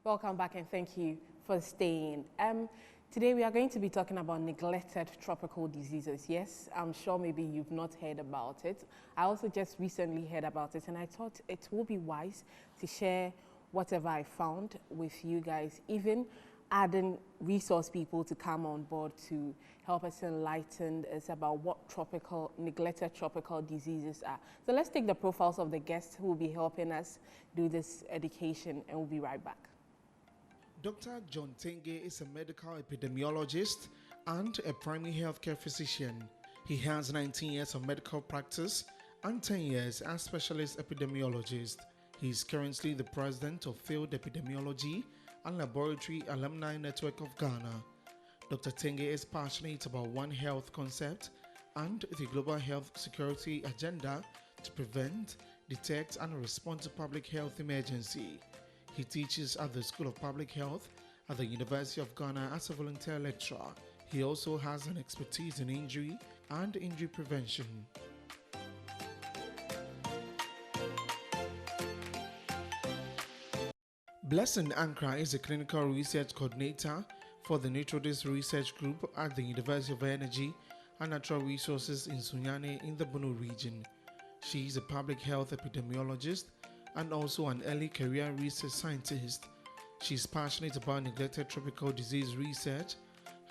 Welcome back and thank you for staying. Today we are going to be talking about neglected tropical diseases. Yes, I'm sure maybe you've not heard about it. I also just recently heard about it and I thought it will be wise to share whatever I found with you guys, even adding resource people to come on board to help us enlighten us about what neglected tropical diseases are. So let's take the profiles of the guests who will be helping us do this education and we'll be right back. Dr. John Tenge is a medical epidemiologist and a primary healthcare physician. He has 19 years of medical practice and 10 years as specialist epidemiologist. He is currently the president of Field Epidemiology and Laboratory Alumni Network of Ghana. Dr. Tenge is passionate about One Health concept and the global health security agenda to prevent, detect, and respond to public health emergency. He teaches at the School of Public Health at the University of Ghana as a volunteer lecturer. He also has an expertise in injury and injury prevention. Blessing Ankra is a clinical research coordinator for the NaturDis Research Group at the University of Energy and Natural Resources in Sunyani in the Bono region. She is a public health epidemiologist and also an early career research scientist. She is passionate about neglected tropical disease research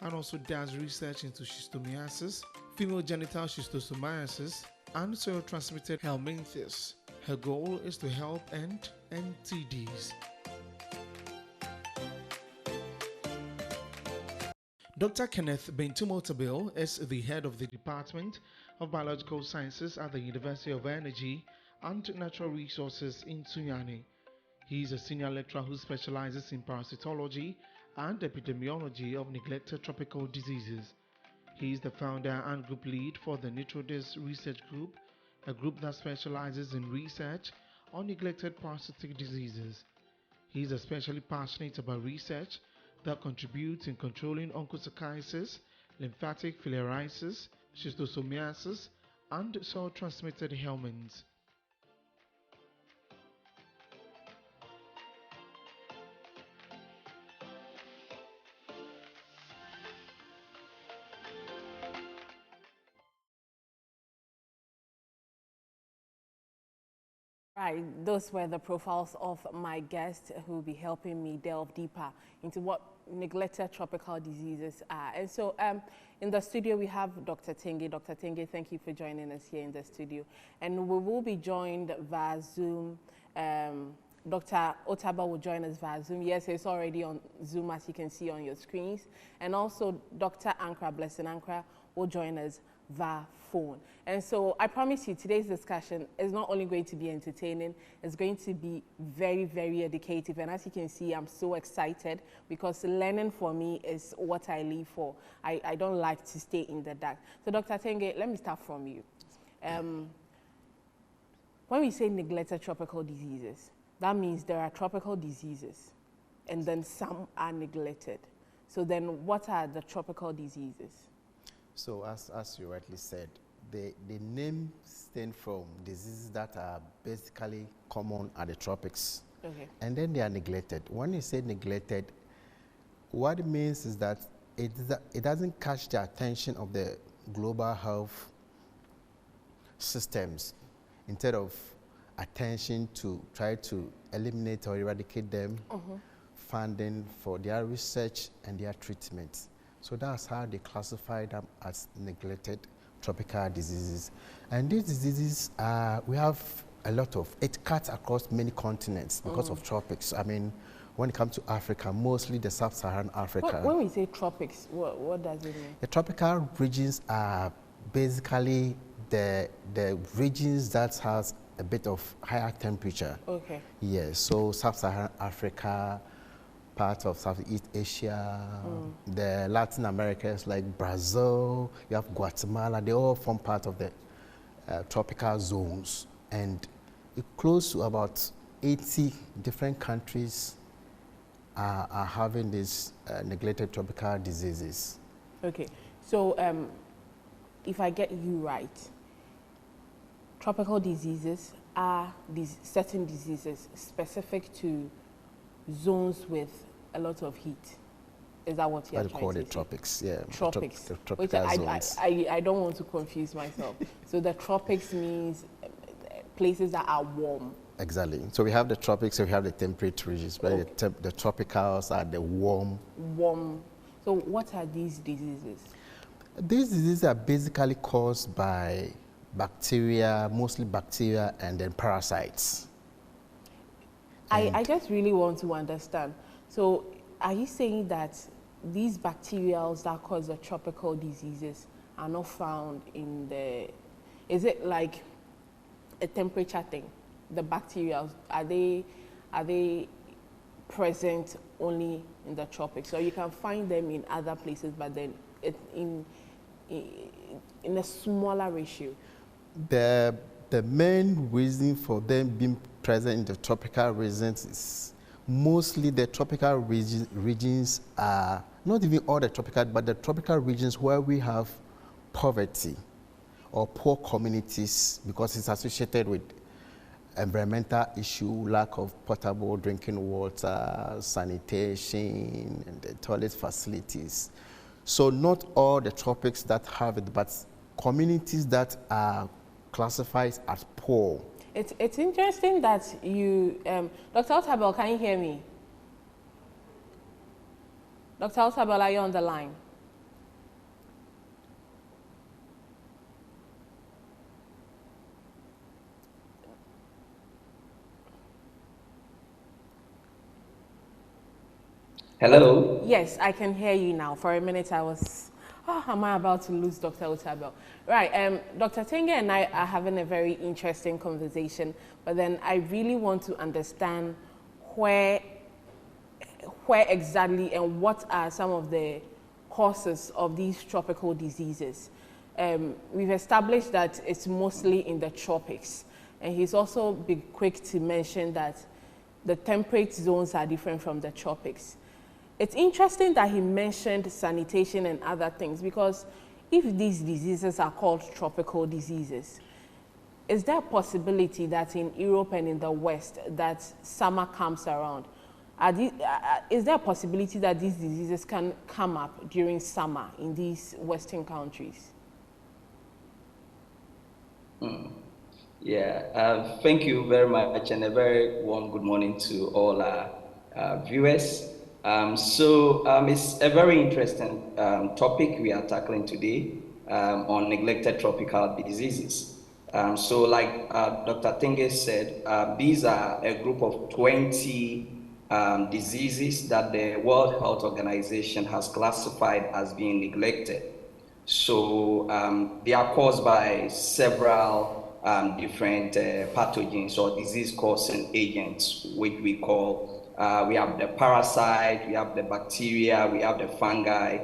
and also does research into schistosomiasis, female genital schistosomiasis, and soil-transmitted helminthes. Her goal is to help end NTDs. Dr. Kenneth Bentumotabil is the head of the Department of Biological Sciences at the University of Energy and Natural Resources in Sunyani. He is a senior lecturer who specializes in parasitology and epidemiology of neglected tropical diseases. He is the founder and group lead for the NaturDis Research Group, a group that specializes in research on neglected parasitic diseases. He is especially passionate about research that contributes in controlling onchocerciasis, lymphatic filariasis, schistosomiasis, and soil-transmitted helminths. Right, those were the profiles of my guests who will be helping me delve deeper into what neglected tropical diseases are. And so in the studio we have Dr. Tenge. Dr. Tenge, thank you for joining us here in the studio. And we will be joined via Zoom. Dr. Otaba will join us via Zoom. Yes, it's already on Zoom as you can see on your screens. And also Dr. Ankra, Blessing Ankra, will join us via phone. And so I promise you today's discussion is not only going to be entertaining, it's going to be very, very educative. And as you can see, I'm so excited because learning for me is what I live for. I don't like to stay in the dark. So Dr. Tenge, let me start from you. When we say neglected tropical diseases, that means there are tropical diseases and then some are neglected. So then what are the tropical diseases? So as you rightly said, the name stems from diseases that are basically common at the tropics. Okay. And then they are neglected. When you say neglected, what it means is that it doesn't catch the attention of the global health systems instead of attention to try to eliminate or eradicate them, funding for their research and their treatment. So that's how they classify them as neglected tropical diseases. And these diseases, we have a lot of, it cuts across many continents because of tropics. I mean, when it comes to Africa, mostly the sub-Saharan Africa. When we say tropics, what does it mean? The tropical regions are basically the regions that has a bit of higher temperature. Okay. Yes, so sub-Saharan Africa, part of Southeast Asia, the Latin Americas like Brazil, you have Guatemala, they all form part of the tropical zones. And close to about 80 different countries are having these neglected tropical diseases. Okay, so if I get you right, tropical diseases are these certain diseases specific to zones with a lot of heat. Is that what you're What trying call to the say? tropics, yeah. Tropics. The Which tropical zones. I don't want to confuse myself. So the tropics means places that are warm. Exactly. So we have the tropics, so we have the temperate regions, but Okay. the tropicals are the warm. Warm. So what are these diseases? These diseases are basically caused by bacteria, mostly bacteria, and then parasites. I just really want to understand. So are you saying that these bacterials that cause the tropical diseases are not found in the, is it like a temperature thing? The bacteria, are they present only in the tropics? So you can find them in other places, but then in a smaller ratio. The main reason for them being present in the tropical regions is mostly the tropical regions are, not even all the tropical, but the tropical regions where we have poverty or poor communities, because it's associated with environmental issue, lack of potable drinking water, sanitation, and the toilet facilities. So not all the tropics that have it, but communities that are classified as poor. It's interesting that you, Dr. Otabel, can you hear me? Dr. Otabel, are you on the line? Hello? Yes, I can hear you now. For a minute I was, am I about to lose Dr. Otabel? Right, Dr. Tenge and I are having a very interesting conversation, but then I really want to understand where exactly and what are some of the causes of these tropical diseases. We've established that it's mostly in the tropics, and he's also been quick to mention that the temperate zones are different from the tropics. It's interesting that he mentioned sanitation and other things, because if these diseases are called tropical diseases, is there a possibility that in Europe and in the West that summer comes around? Is there a possibility that these diseases can come up during summer in these Western countries? Yeah, thank you very much, and a very warm good morning to all our viewers. It's a very interesting topic we are tackling today on neglected tropical diseases. Like Dr. Tenge said, these are a group of 20 diseases that the World Health Organization has classified as being neglected. So they are caused by several different pathogens or disease-causing agents, which we call, we have the parasite, we have the bacteria, we have the fungi,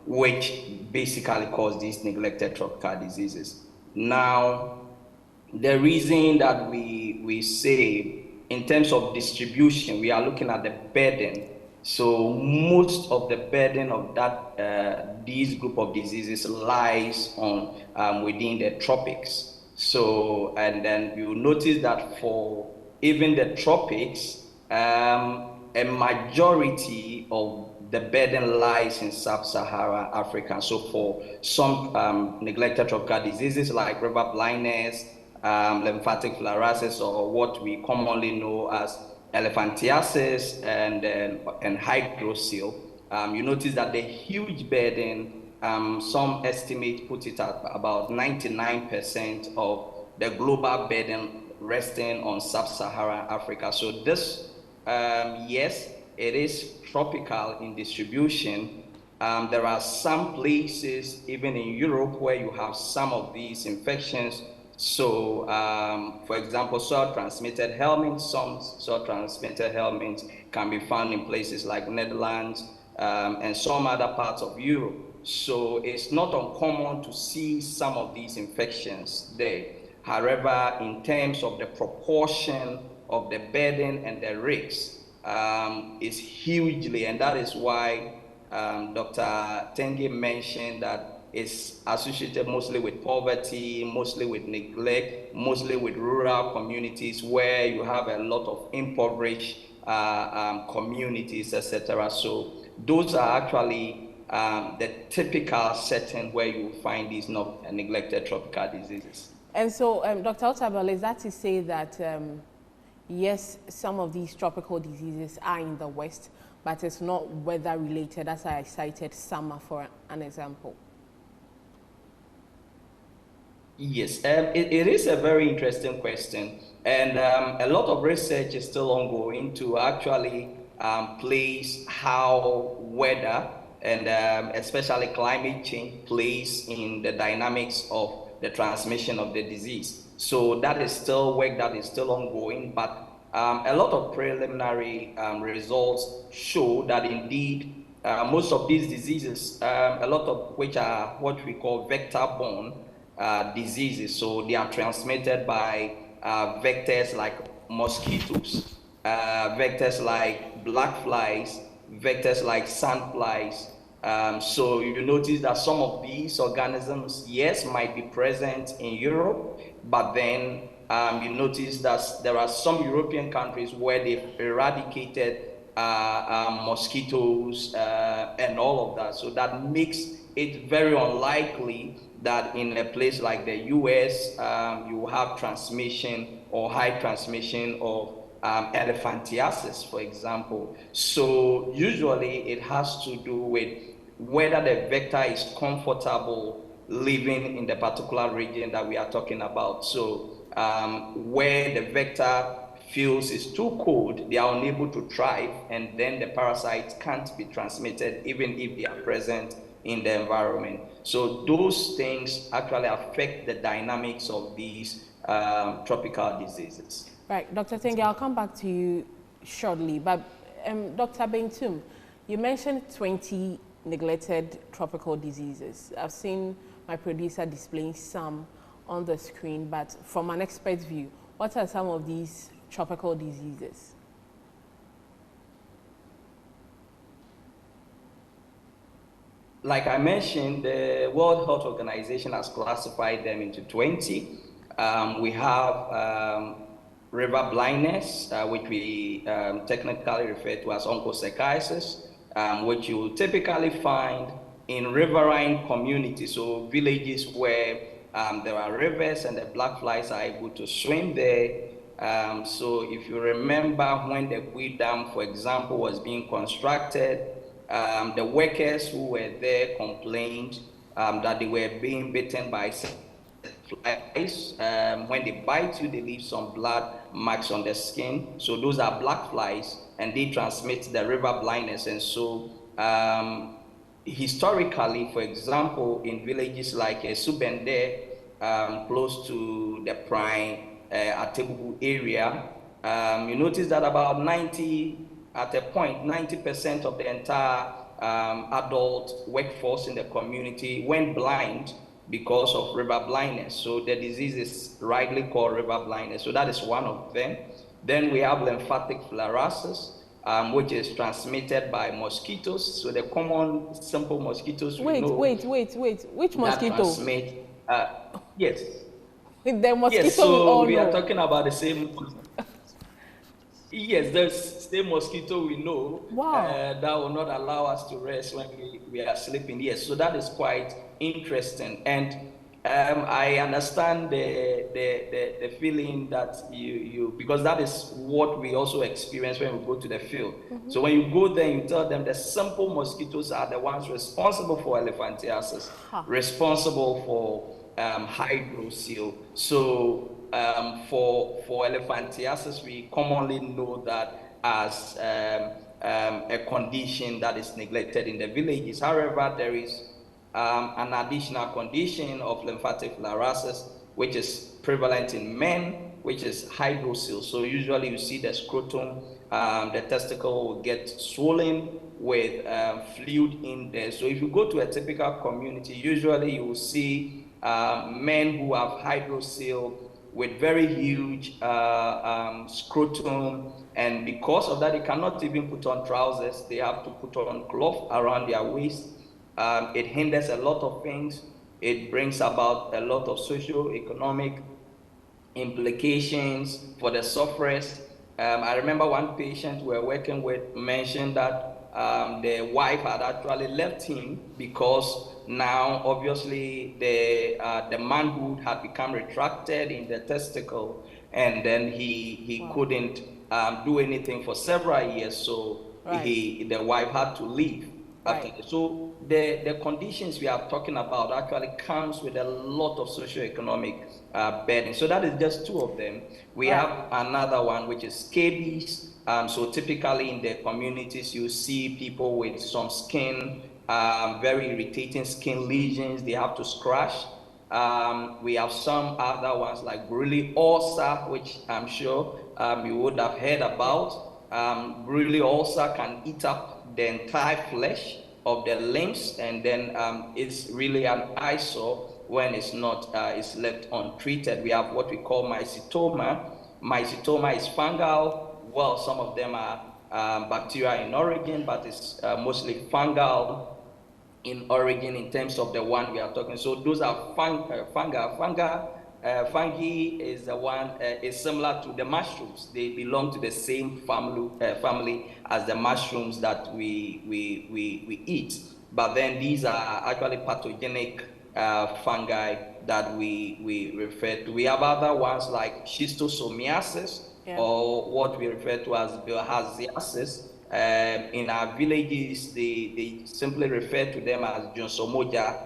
which basically cause these neglected tropical diseases. Now, the reason that we say in terms of distribution, we are looking at the burden. So most of the burden of that these group of diseases lies on within the tropics. So, and then you notice that for even the tropics, a majority of the burden lies in sub-Saharan Africa. So for some neglected tropical diseases like river blindness, lymphatic filariasis, or what we commonly know as elephantiasis and hydrocele, you notice that the huge burden, some estimate put it at about 99% of the global burden resting on sub-Saharan Africa. So this, yes, it is tropical in distribution. There are some places, even in Europe, where you have some of these infections. So, for example, soil-transmitted helminths, some soil-transmitted helminths can be found in places like Netherlands and some other parts of Europe. So it's not uncommon to see some of these infections there. However, in terms of the proportion of the burden and the risks, is hugely, and that is why Dr. Tenge mentioned that it's associated mostly with poverty, mostly with neglect, mostly with rural communities where you have a lot of impoverished communities, etc. So those are actually the typical setting where you find these neglected tropical diseases. And so, Dr. Otabil, is that to say that, yes, some of these tropical diseases are in the West, but it's not weather related, as I cited summer for an example? Yes, it is a very interesting question. And a lot of research is still ongoing to actually place how weather and especially climate change plays in the dynamics of the transmission of the disease. So that is still work that is still ongoing, but a lot of preliminary results show that indeed most of these diseases, a lot of which are what we call vector-borne diseases, so they are transmitted by vectors like mosquitoes, vectors like black flies, vectors like sandflies. So you notice that some of these organisms, yes, might be present in Europe, but then you notice that there are some European countries where they've eradicated mosquitoes and all of that. So that makes it very unlikely that in a place like the US, you have transmission or high transmission of elephantiasis, for example. So usually it has to do with whether the vector is comfortable living in the particular region that we are talking about. So where the vector feels is too cold, they are unable to thrive, and then the parasites can't be transmitted even if they are present in the environment. So those things actually affect the dynamics of these tropical diseases. Right, Dr. Tenge, I'll come back to you shortly, but Dr. Bengtum, you mentioned 20 neglected tropical diseases. I've seen my producer displaying some on the screen, but from an expert's view, what are some of these tropical diseases? Like I mentioned, the World Health Organization has classified them into 20. We have river blindness, which we technically refer to as onchocerciasis, which you will typically find in riverine communities, so villages where there are rivers and the black flies are able to swim there. So if you remember when the Gui Dam, for example, was being constructed, the workers who were there complained that they were being bitten by flies. When they bite you, they leave some blood marks on the skin. So those are black flies, and they transmit the river blindness. And so historically, for example, in villages like Subende, close to the prime Atebubu area, you notice that about 90% of the entire adult workforce in the community went blind because of river blindness. So the disease is rightly called river blindness. So that is one of them. Then we have lymphatic filariasis, which is transmitted by mosquitoes. So the common simple mosquitoes we know. Wait. Which mosquito? Transmit, yes. The mosquito yes, so we know. are talking about the same. Yes, the same mosquito we know. Wow. That will not allow us to rest when we are sleeping. Yes, so that is quite interesting. And I understand the feeling that you because that is what we also experience when we go to the field. Mm-hmm. So when you go there, you tell them the simple mosquitoes are the ones responsible for elephantiasis, responsible for hydrocele. So for elephantiasis, we commonly know that as a condition that is neglected in the villages. However, there is an additional condition of lymphatic filariasis, which is prevalent in men, which is hydrocele. So usually you see the scrotum, the testicle will get swollen with fluid in there. So if you go to a typical community, usually you will see men who have hydrocele with very huge scrotum, and because of that, they cannot even put on trousers. They have to put on cloth around their waist. It hinders a lot of things. It brings about a lot of socio-economic implications for the sufferers. I remember one patient we were working with mentioned that the wife had actually left him because now obviously the manhood had become retracted in the testicle, and then he couldn't do anything for several years, so the wife had to leave. So the conditions we are talking about actually comes with a lot of socioeconomic burden. So that is just two of them. We have another one, which is scabies. So typically in the communities, you see people with some skin, very irritating skin lesions. They have to scratch. We have some other ones like Brûlé ulcer, which I'm sure you would have heard about. Brûlé ulcer can eat up the entire flesh of the limbs, and then it's really an eyesore when it's not it's left untreated. We have what we call mycetoma. Mycetoma is fungal. Well, some of them are bacterial in origin, but it's mostly fungal in origin in terms of the one we are talking. So those are fungi. Fungi is the one is similar to the mushrooms. They belong to the same family as the mushrooms that we eat. But then these are actually pathogenic fungi that we refer to. We have other ones like schistosomiasis, or what we refer to as bilharziasis. In our villages, they simply refer to them as Johnsomoja.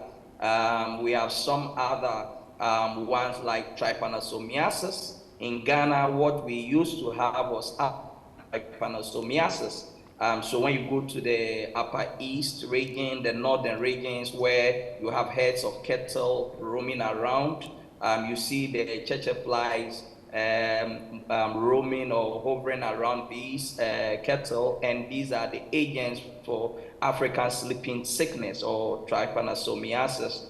We have some other ones like trypanosomiasis. In Ghana, what we used to have was trypanosomiasis. So when you go to the upper east region, the northern regions where you have herds of cattle roaming around, you see the cheche flies roaming or hovering around these cattle, and these are the agents for African sleeping sickness or trypanosomiasis.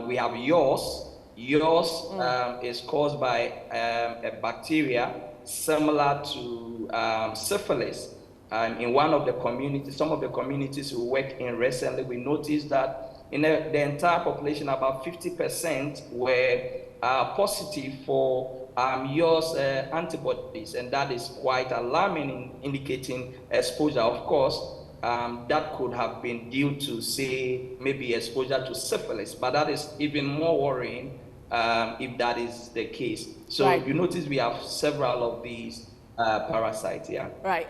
We have yaws. Yaws is caused by a bacteria similar to syphilis. In one of the communities, some of the communities we worked in recently, we noticed that in the entire population, about 50% were positive for yaws antibodies, and that is quite alarming, indicating exposure. Of course, that could have been due to, say, maybe exposure to syphilis, but that is even more worrying if that is the case. So you notice we have several of these parasites, Right.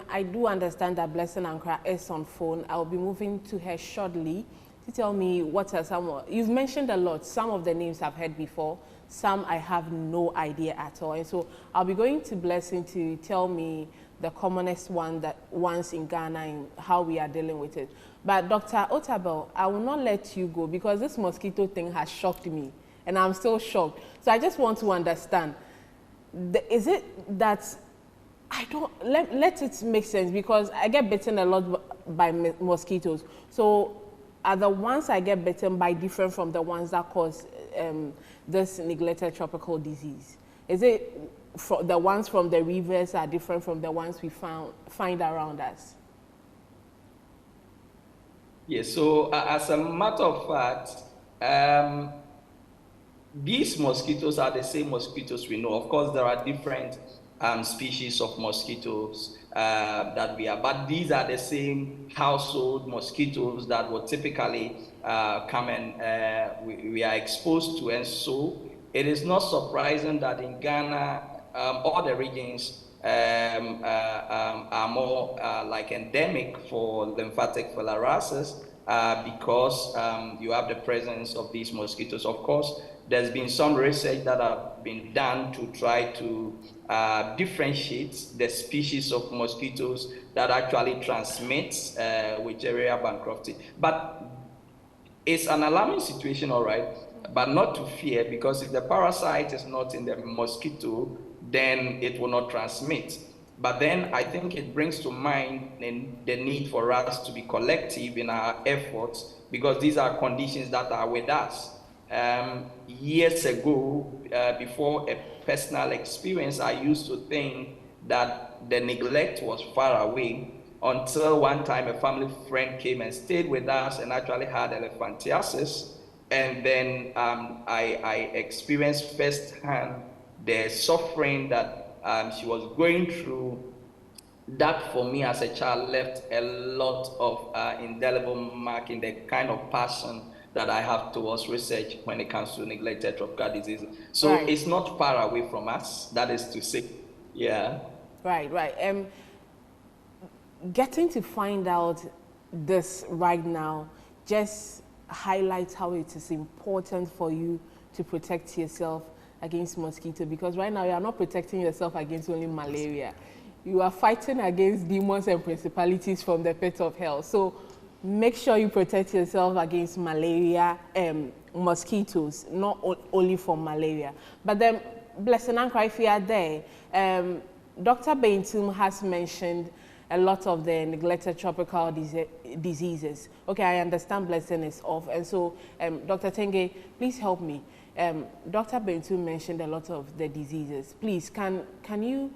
I do understand that Blessing Ankra is on phone. I'll be moving to her shortly to tell me what are some. You've mentioned a lot. Some of the names I've heard before. Some I have no idea at all. And so I'll be going to Blessing to tell me the commonest ones in Ghana and how we are dealing with it. But Dr. Otabil, I will not let you go because this mosquito thing has shocked me, and I'm still shocked. So I just want to understand, is it that I don't, let it make sense, because I get bitten a lot by mosquitoes. So are the ones I get bitten by different from the ones that cause this neglected tropical disease? Is it the ones from the rivers are different from the ones we find around us? Yes, so as a matter of fact, these mosquitoes are the same mosquitoes we know. Of course, there are different species of mosquitoes that we have, but these are the same household mosquitoes that would typically come and we are exposed to. And so it is not surprising that in Ghana, all the regions are more like endemic for lymphatic filariasis because you have the presence of these mosquitoes. Of course, there's been some research that have been done to try to differentiate the species of mosquitoes that actually transmits Wuchereria bancrofti. But it's an alarming situation, all right, but not to fear, because if the parasite is not in the mosquito, then it will not transmit. But then I think it brings to mind the need for us to be collective in our efforts, because these are conditions that are with us. Years ago, before a personal experience, I used to think that the neglect was far away, until one time a family friend came and stayed with us and actually had elephantiasis. And then I experienced firsthand the suffering that she was going through, that for me as a child left a lot of indelible mark in the kind of passion that I have towards research when it comes to neglected tropical diseases. So Right. it's not far away from us, that is to say. Yeah. Right. Getting to find out this right now just highlights how it is important for you to protect yourself against mosquito, because right now you are not protecting yourself against only malaria. You are fighting against demons and principalities from the pit of hell. So make sure you protect yourself against malaria and mosquitoes, not only from malaria. But then, Blessing Ankara, if you are there, Dr. Beintum has mentioned a lot of the neglected tropical diseases. Okay, I understand Blessing is off. And so, Dr. Tenge, please help me. Dr. Beintum mentioned a lot of the diseases. Please, can you,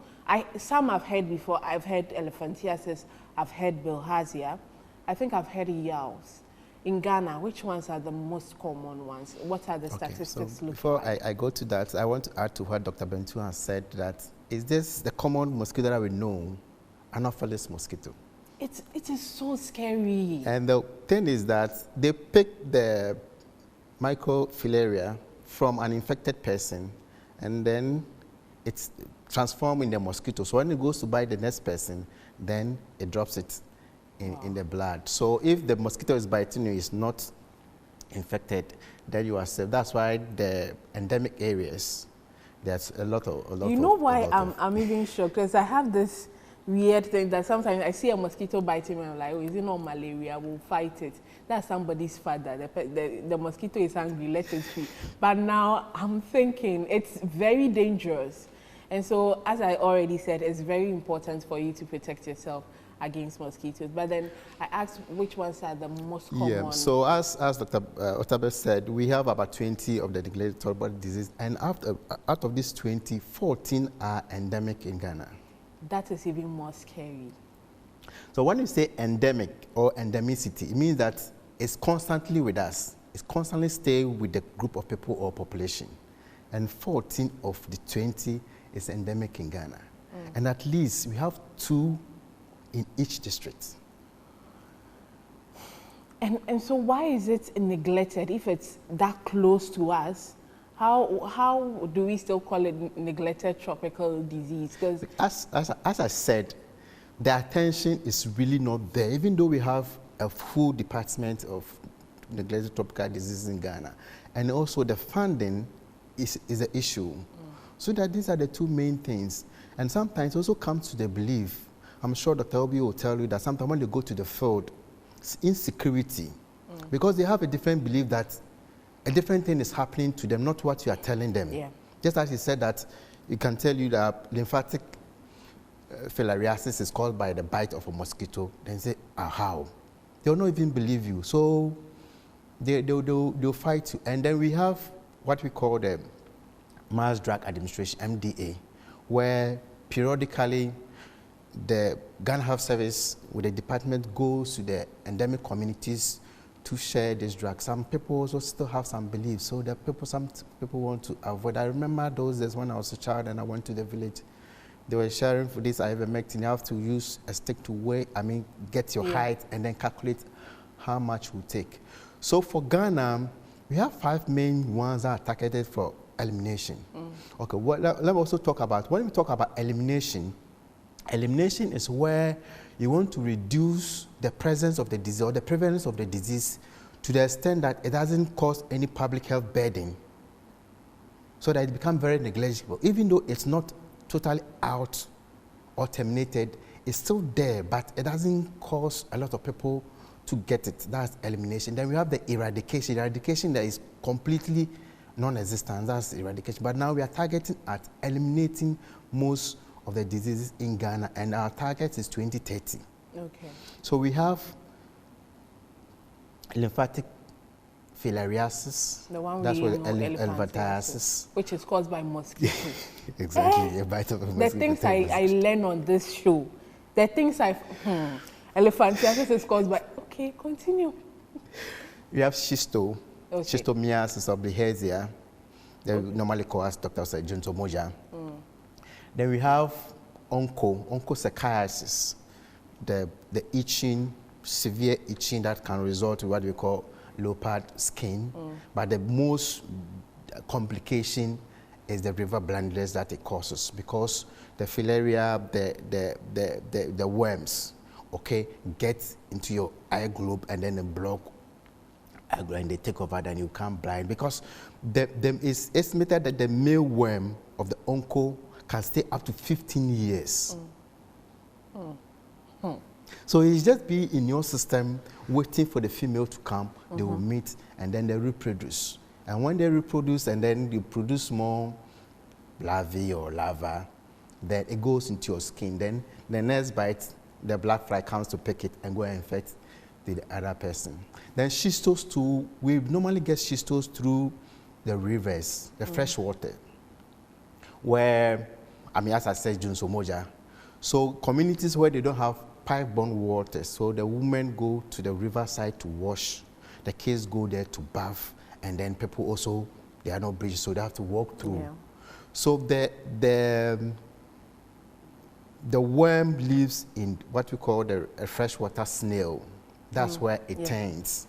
some I've heard before. I've heard elephantiasis, I've heard bilharzia, I think I've heard yawls. In Ghana, which ones are the most common ones? What are the statistics look before like? I go to that, I want to add to what Dr. Beintum has said, that is this the common mosquito that we know, Anopheles mosquito. It is so scary. And the thing is that they pick the microfilaria from an infected person, and then it's transformed in the mosquito. So when it goes to bite the next person, then it drops it in the blood. So if the mosquito is biting you, is not infected, then you are safe. That's why the endemic areas, there's a lot of. You know why I'm even shocked? Because I have this weird thing that sometimes I see a mosquito biting me, I'm like, oh, is it not malaria? We'll fight it. That's somebody's father. The mosquito is angry, let it be. But now I'm thinking it's very dangerous. And so, as I already said, it's very important for you to protect yourself against mosquitoes. But then I asked which ones are the most common. Yeah, so as Dr. Otabe said, we have about 20 of the neglected tropical disease, and out of these 20, 14 are endemic in Ghana. That is even more scary. So when you say endemic or endemicity, it means that it's constantly with us. It's constantly stay with the group of people or population. And 14 of the 20 is endemic in Ghana. And at least we have 2 in each district. And so why is it neglected if it's that close to us? How do we still call it neglected tropical disease? Because as I said, the attention is really not there, even though we have a full department of neglected tropical diseases in Ghana. And also the funding is the issue. So that these are the 2 main things. And sometimes also comes to the belief, I'm sure Dr. Obi will tell you that sometimes when they go to the field, it's insecurity. Because they have a different belief that a different thing is happening to them, not what you are telling them. Yeah. Just as he said that it can tell you that lymphatic filariasis is caused by the bite of a mosquito, then say, how? They'll not even believe you. So they'll fight you. And then we have what we call the Mass Drug Administration, MDA, where periodically the Ghana Health Service with the department goes to the endemic communities to share this drug. Some people also still have some beliefs, so some people want to avoid. I remember those days when I was a child and I went to the village. They were sharing for this ivermectin. You have to use a stick to weigh, get your height and then calculate how much will take. So for Ghana, we have 5 main ones that are targeted for elimination. Okay, well, let me also talk about, when we talk about elimination, elimination is where you want to reduce the presence of the disease or the prevalence of the disease to the extent that it doesn't cause any public health burden, so that it becomes very negligible. Even though it's not totally out or terminated, it's still there, but it doesn't cause a lot of people to get it. That's elimination. Then we have the eradication. Eradication that is completely non-existent. That's eradication. But now we are targeting at eliminating most of the diseases in Ghana, and our target is 2030. Okay. So we have lymphatic filariasis. The one that's we what know, elephantiasis, which is caused by mosquitoes. exactly. A bite of a mosquito. The things I learn on this show, the things elephantiasis is caused by. Okay, continue. We have schistomiasis of the Bilharzia. They normally call us Dr. Junto Moja. Then we have onchocerciasis, the itching, severe itching that can result in what we call leopard skin. But the most complication is the river blindness that it causes, because the filaria, the worms, okay, get into your eye globe and then they block eye globe and they take over, then you become blind. Because it's estimated that the male worm of the onco can stay up to 15 years. So it's just be in your system waiting for the female to come, they will meet and then they reproduce. And when they reproduce and then you produce more larvae or larva, then it goes into your skin. Then the next bite, the black fly comes to pick it and go and infect the other person. Then schistose too, we normally get schistose through the rivers, the fresh water, where, I mean, as I said, Junso Moja. So communities where they don't have pipe-borne water, so the women go to the riverside to wash, the kids go there to bath, and then people also, there are no bridges, so they have to walk through. Yeah. So the worm lives in what we call a freshwater snail. That's where it turns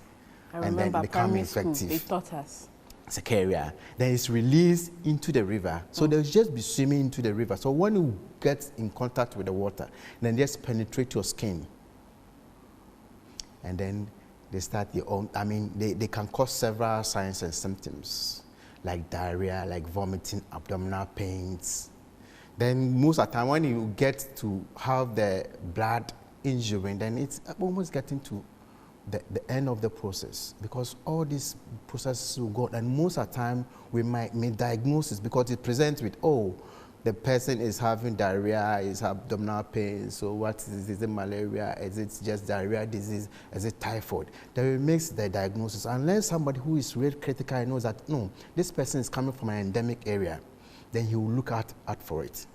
and then become infective. They taught us. Cercaria. Then it's released into the river. So they'll just be swimming into the river. So when you get in contact with the water, then just penetrate your skin. And then they start their own, I mean, they can cause several signs and symptoms, like diarrhea, like vomiting, abdominal pains. Then most of the time when you get to have the blood injury, then it's almost getting to the end of the process, because all these processes will go, and most of the time we might make diagnosis because it presents with, oh, the person is having diarrhea, is abdominal pain, so what is it malaria, is it just diarrhea disease, is it typhoid? Then we make the diagnosis, unless somebody who is really critical knows that, no, this person is coming from an endemic area, then he will look out for it.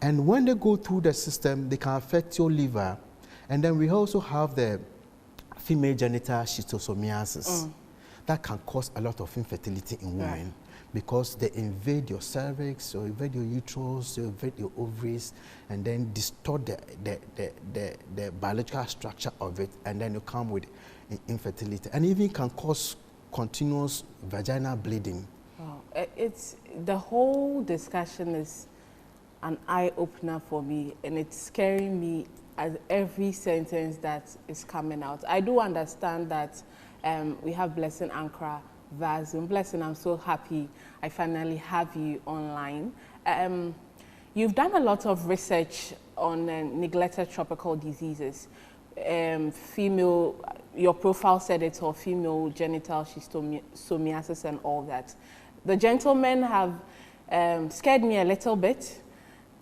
And when they go through the system, they can affect your liver. And then we also have the female genital schistosomiasis that can cause a lot of infertility in women, because they invade your cervix, or invade your uterus, or invade your ovaries, and then distort the biological structure of it, and then you come with infertility, and even can cause continuous vaginal bleeding. Wow. It's the whole discussion is an eye-opener for me, and it's scaring me as every sentence that is coming out. I do understand that we have Blessing Ankra via Zoom. Blessing, I'm so happy I finally have you online. You've done a lot of research on neglected tropical diseases. Your profile said it's all female genital schistosomiasis and all that. The gentlemen have scared me a little bit.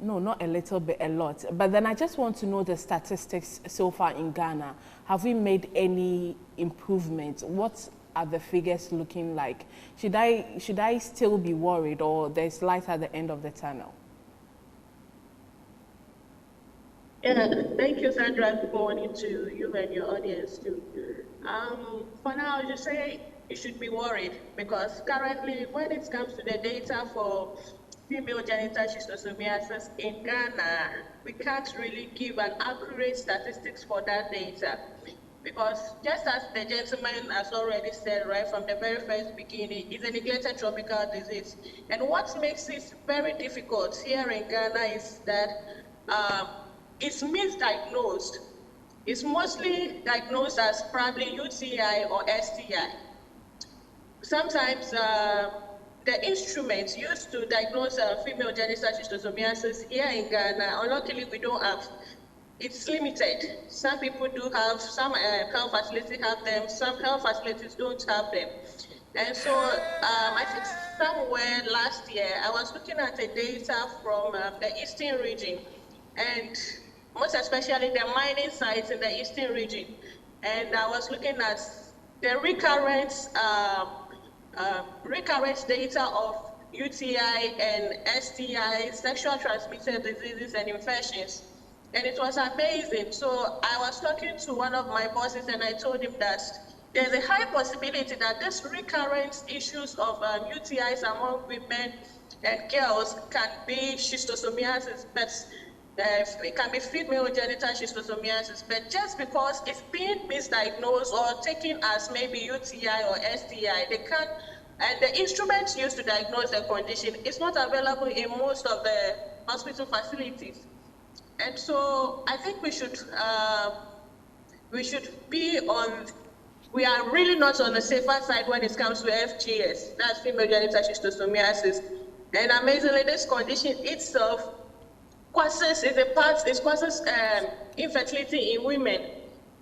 No, not a little bit, a lot. But then I just want to know the statistics so far in Ghana. Have we made any improvements? What are the figures looking like? Should I still be worried, or there's light at the end of the tunnel? Yeah, thank you, Sandra. Good morning to you and your audience too. For now, I just say you should be worried, because currently, when it comes to the data for female genital schistosomiasis in Ghana, we can't really give an accurate statistics for that data, because just as the gentleman has already said right from the very first beginning, it's a neglected tropical disease. And what makes it very difficult here in Ghana is that it's misdiagnosed. It's mostly diagnosed as probably UTI or STI. Sometimes the instruments used to diagnose female genital schistosomiasis here in Ghana, unluckily we don't have. It's limited. Some people do have, some health facilities have them, some health facilities don't have them. And so I think somewhere last year, I was looking at the data from the Eastern region, and most especially the mining sites in the Eastern region. And I was looking at the recurrent data of UTI and STI, sexual transmitted diseases and infections. And it was amazing. So I was talking to one of my bosses and I told him that there's a high possibility that this recurrent issues of UTIs among women and girls can be schistosomiasis, but it can be female genital schistosomiasis, but just because it's being misdiagnosed or taken as maybe UTI or STI, they can't, and the instruments used to diagnose the condition is not available in most of the hospital facilities. And so I think we should be on, we are really not on the safer side when it comes to FGS, that's female genital schistosomiasis. And amazingly, this condition itself causes infertility in women,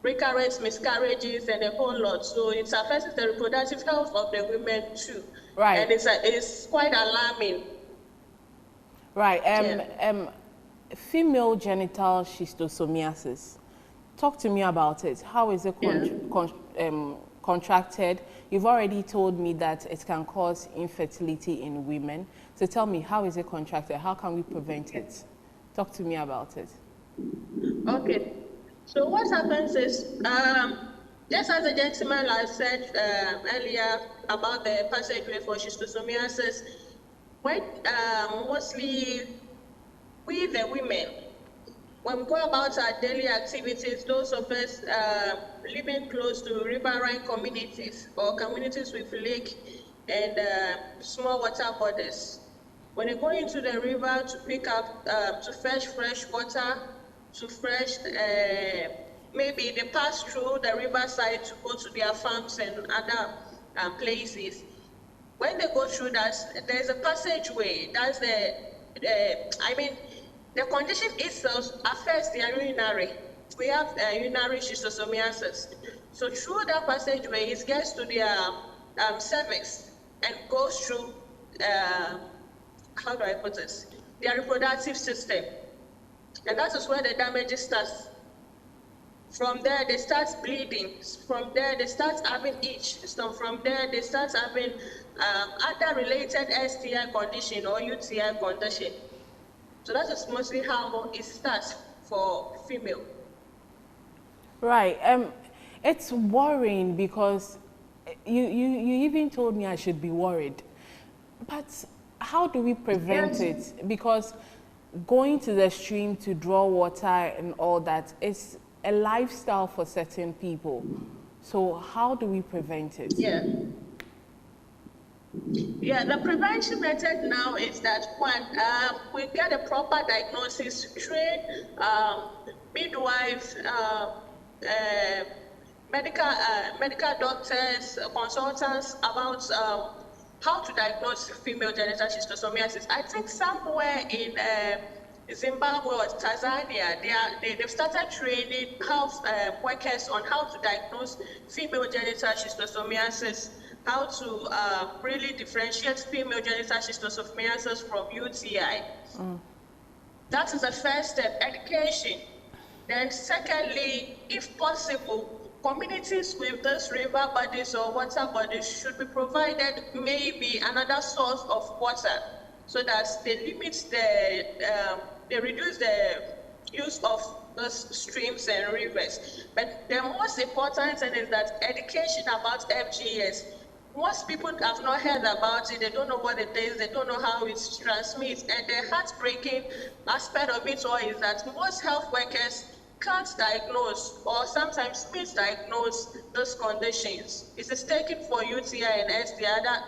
recurrent miscarriages, and a whole lot. So it affects the reproductive health of the women too. Right. And it's quite alarming. Right. Female genital schistosomiasis. Talk to me about it. How is it contracted? You've already told me that it can cause infertility in women. So tell me, how is it contracted? How can we prevent it? Talk to me about it. Okay. So what happens is, just as the gentleman has said earlier about the passageway for schistosomiasis, when mostly we the women, when we go about our daily activities, those of us living close to riverine communities or communities with lake and small water bodies, when you go into the river to pick up, to fetch fresh water, to fresh, maybe they pass through the riverside to go to their farms and other places. When they go through that, there's a passageway. That's the condition itself affects their urinary. We have urinary schistosomiasis. So through that passageway, it gets to their cervix and goes through, how do I put this? Their reproductive system. And that is where the damage starts. From there, they start bleeding. From there, they start having itch. So from there, they start having other related STI condition or UTI condition. So that is mostly how it starts for female. Right. It's worrying because you even told me I should be worried. But how do we prevent it? Because going to the stream to draw water and all that is a lifestyle for certain people. So how do we prevent it? Yeah, the prevention method now is that one, we get a proper diagnosis, train midwives, medical doctors, consultants about how to diagnose female genital schistosomiasis. I think somewhere in Zimbabwe or Tanzania, they've started training health workers on how to diagnose female genital schistosomiasis, how to really differentiate female genital schistosomiasis from UTI. That is the first step, education. Then secondly, if possible, communities with those river bodies or water bodies should be provided maybe another source of water so that they limit they reduce the use of those streams and rivers. But the most important thing is that education about FGS. Most people have not heard about it, they don't know what it is, they don't know how it transmits, and the heartbreaking aspect of it all is that most health workers can't diagnose or sometimes misdiagnose those conditions. It is taken for UTI and STI, other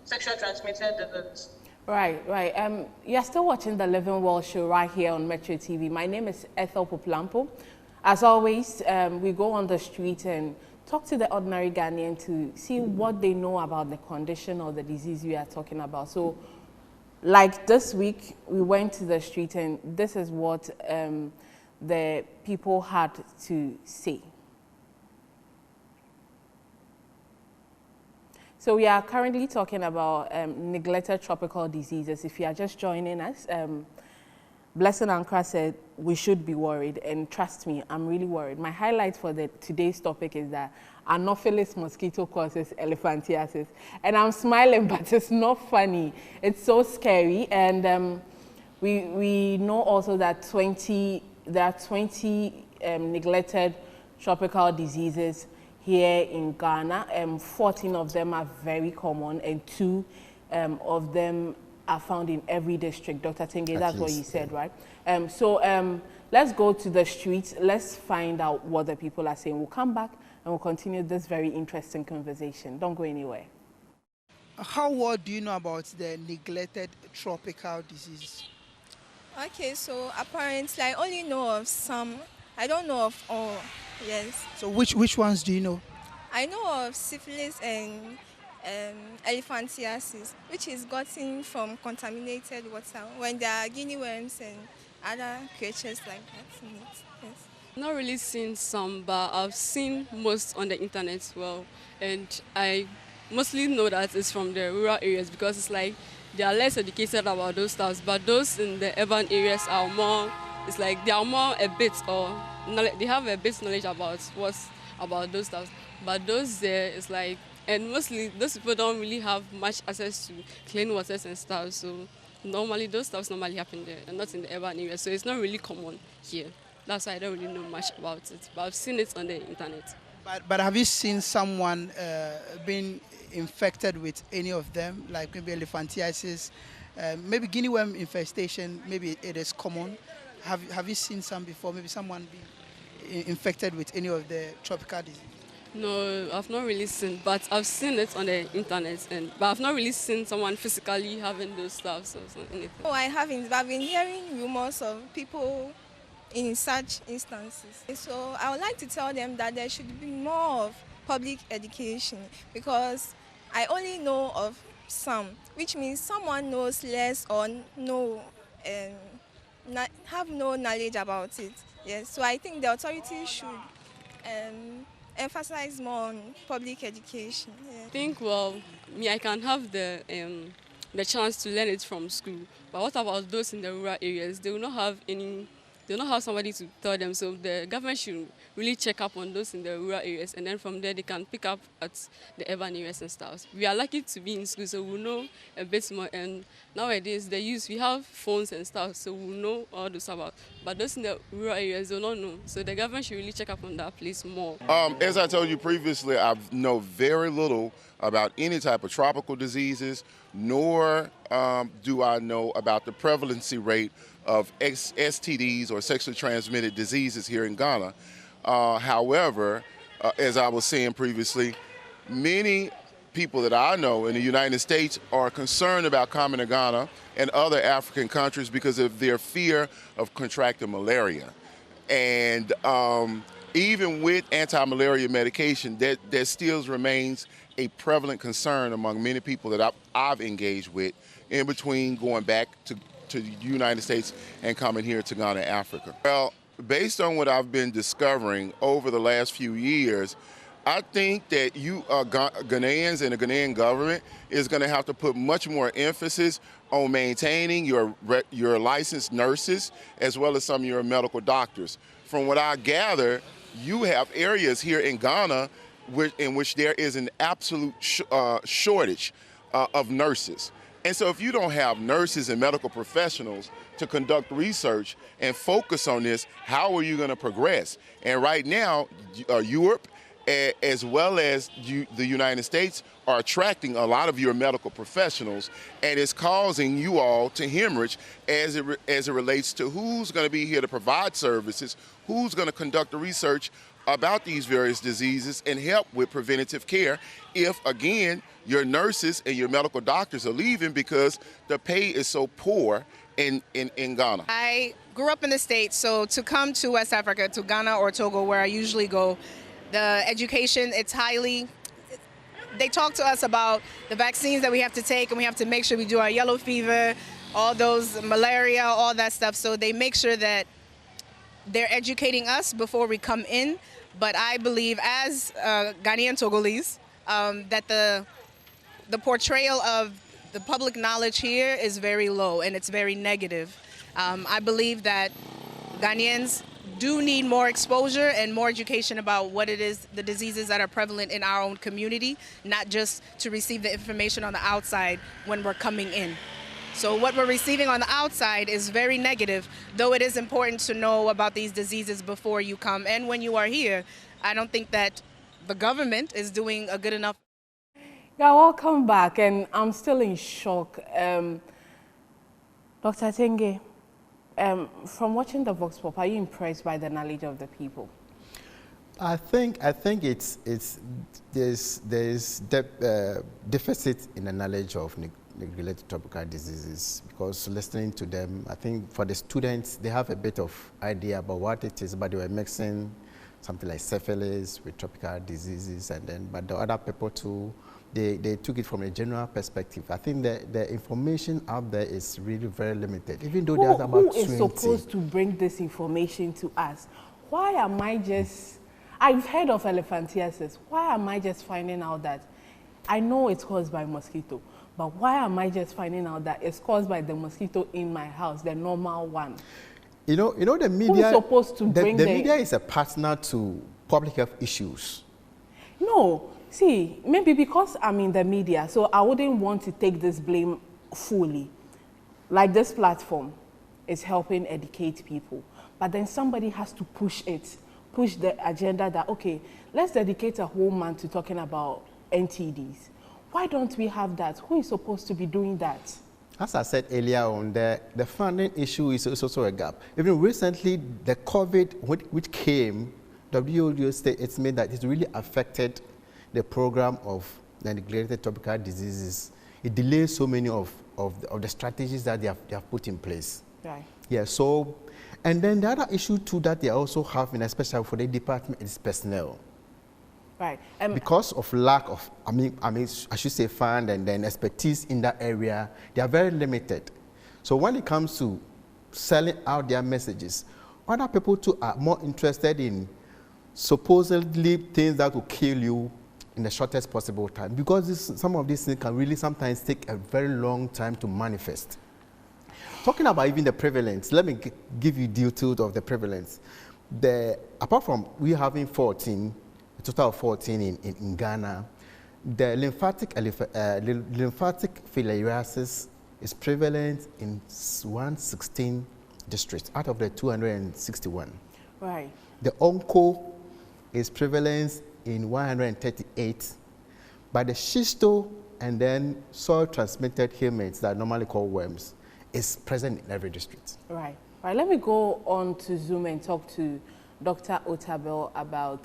sexually transmitted diseases. Right. You're still watching the Living Well show right here on Metro TV. My name is Ethel Poplampo. As always, we go on the street and talk to the ordinary Ghanaian to see what they know about the condition or the disease we are talking about. So, like this week, we went to the street and this is what the people had to say. So we are currently talking about neglected tropical diseases. If you are just joining us, Blessing Ankra said we should be worried, and trust me, I'm really worried. My highlight for today's topic is that Anopheles mosquito causes elephantiasis. And I'm smiling, but it's not funny. It's so scary. And we know also that there are 20 neglected tropical diseases here in Ghana. 14 of them are very common, and 2 of them are found in every district. Dr. Tenge, that's what you said, right? Let's go to the streets. Let's find out what the people are saying. We'll come back and we'll continue this very interesting conversation. Don't go anywhere. What do you know about the neglected tropical disease? Okay, so apparently I only know of some. I don't know of all. Yes. So which ones do you know? I know of syphilis and elephantiasis, which is gotten from contaminated water when there are guinea worms and other creatures like that in it. Yes. Not really seen some, but I've seen most on the internet as well, and I mostly know that it's from the rural areas because it's like they are less educated about those stuff, but those in the urban areas are more, it's like they are more a bit, or they have a bit knowledge about those stuff, but those there is like, and mostly those people don't really have much access to clean waters and stuff, so normally those stuff normally happen there and not in the urban area, so it's not really common here. That's why I don't really know much about it, but I've seen it on the internet. But have you seen someone being infected with any of them, like maybe elephantiasis, maybe guinea worm infestation? Maybe it is common. Have you seen some before? Maybe someone being infected with any of the tropical diseases? No, I've not really seen, but I've seen it on the internet, but I've not really seen someone physically having those stuff or anything. No, I haven't, but I've been hearing rumors of people in such instances. So I would like to tell them that there should be more of public education, because I only know of some, which means someone knows less or have no knowledge about it. Yes, so I think the authorities should emphasize more on public education. Yeah. I think, well, I can have the chance to learn it from school, but what about those in the rural areas? They will not have somebody to tell them, so the government should really check up on those in the rural areas, and then from there they can pick up at the urban areas and stuff. We are lucky to be in school, so we know a bit more, and nowadays we have phones and stuff, so we know all this about. But those in the rural areas do not know, so the government should really check up on that place more. As I told you previously, I know very little about any type of tropical diseases, nor do I know about the prevalency rate of STDs or sexually transmitted diseases here in Ghana. However, as I was saying previously, many people that I know in the United States are concerned about coming to Ghana and other African countries because of their fear of contracting malaria. And even with anti-malaria medication, there still remains a prevalent concern among many people that I've engaged with in between going back to the United States and coming here to Ghana, Africa. Well, based on what I've been discovering over the last few years, I think that Ghanaians and the Ghanaian government is going to have to put much more emphasis on maintaining your licensed nurses as well as some of your medical doctors. From what I gather, you have areas here in Ghana in which there is an absolute shortage of nurses. And so if you don't have nurses and medical professionals to conduct research and focus on this, how are you going to progress? And right now, Europe, as well as the United States, are attracting a lot of your medical professionals, and it's causing you all to hemorrhage as it relates to who's going to be here to provide services, who's going to conduct the research about these various diseases and help with preventative care if, again, your nurses and your medical doctors are leaving because the pay is so poor in Ghana. I grew up in the States, so to come to West Africa, to Ghana or Togo, where I usually go, the education, they talk to us about the vaccines that we have to take, and we have to make sure we do our yellow fever, all those malaria, all that stuff. So they make sure that they're educating us before we come in. But I believe, as Ghanaian Togolese, that the portrayal of the public knowledge here is very low, and it's very negative. I believe that Ghanaians do need more exposure and more education about what it is, the diseases that are prevalent in our own community, not just to receive the information on the outside when we're coming in. So what we're receiving on the outside is very negative, though it is important to know about these diseases before you come. And when you are here, I don't think that the government is doing a good enough. Yeah, welcome back, and I'm still in shock. Dr. Tenge, from watching the Vox Pop, are you impressed by the knowledge of the people? I think there's deficit in the knowledge of neglected tropical diseases, because listening to them, I think for the students, they have a bit of idea about what it is, but they were mixing something like syphilis with tropical diseases, and then, but the other people too, they took it from a general perspective. I think the information out there is really very limited, even though there's about 20. Who is supposed to bring this information to us? Why am I just, I've heard of elephantiasis. Why am I just finding out that, I know it's caused by mosquito, but why am I just finding out that it's caused by the mosquito in my house, the normal one? You know the media. Who's supposed to bring the media is a partner to public health issues. No, see, maybe because I'm in the media, so I wouldn't want to take this blame fully. Like this platform is helping educate people, but then somebody has to push the agenda that, okay, let's dedicate a whole month to talking about NTDs. Why don't we have that? Who is supposed to be doing that? As I said earlier on, the funding issue is also a gap. Even recently, the COVID, which came, WHO estimated that it really affected the program of the neglected tropical diseases. It delays so many of the strategies that they have put in place. Right. Yeah, so, and then the other issue too that they also have, especially for the department, is personnel. Right. Because of lack of, I should say fund and then expertise in that area, they are very limited. So when it comes to selling out their messages, other people too are more interested in supposedly things that will kill you in the shortest possible time, because some of these things can really sometimes take a very long time to manifest. Talking about even the prevalence, let me give you details of the prevalence. Apart from we having 14, a total of 14 in Ghana, the lymphatic filariasis is prevalent in 116 districts out of the 261. Right. The onco is prevalent in 138, but the schisto and then soil transmitted helminths that are normally called worms is present in every district. Right. Right. Let me go on to Zoom and talk to Dr. Otabil about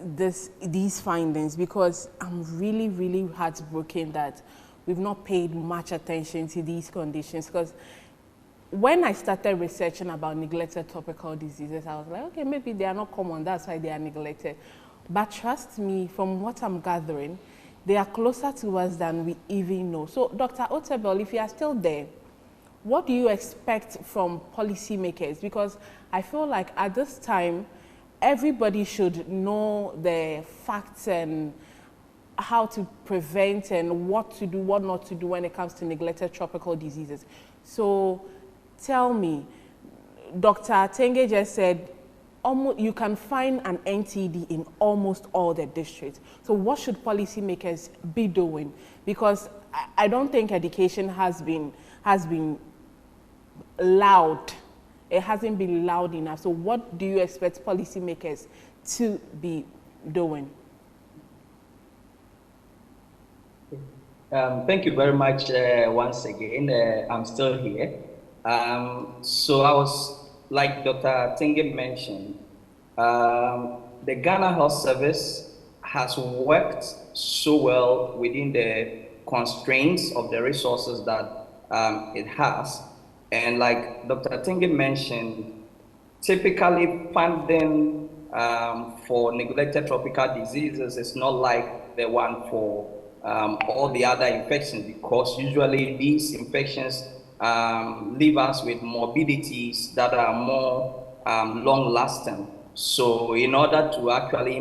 these findings, because I'm really, really heartbroken that we've not paid much attention to these conditions. Because when I started researching about neglected tropical diseases, I was like, okay, maybe they are not common, that's why they are neglected. But trust me, from what I'm gathering, they are closer to us than we even know. So, Dr. Otabil, if you are still there, what do you expect from policymakers? Because I feel like at this time, everybody should know the facts and how to prevent and what to do, what not to do when it comes to neglected tropical diseases. So tell me, Dr. Tenge just said you can find an NTD in almost all the districts. So what should policymakers be doing? Because I don't think education has been loud. It hasn't been loud enough. So what do you expect policymakers to be doing? Thank you very much once again. I'm still here. So I was, like Dr. Tenge mentioned, the Ghana Health Service has worked so well within the constraints of the resources that it has. And like Dr. Tenge mentioned, typically funding for neglected tropical diseases is not like the one for all the other infections, because usually these infections leave us with morbidities that are more long-lasting. So in order to actually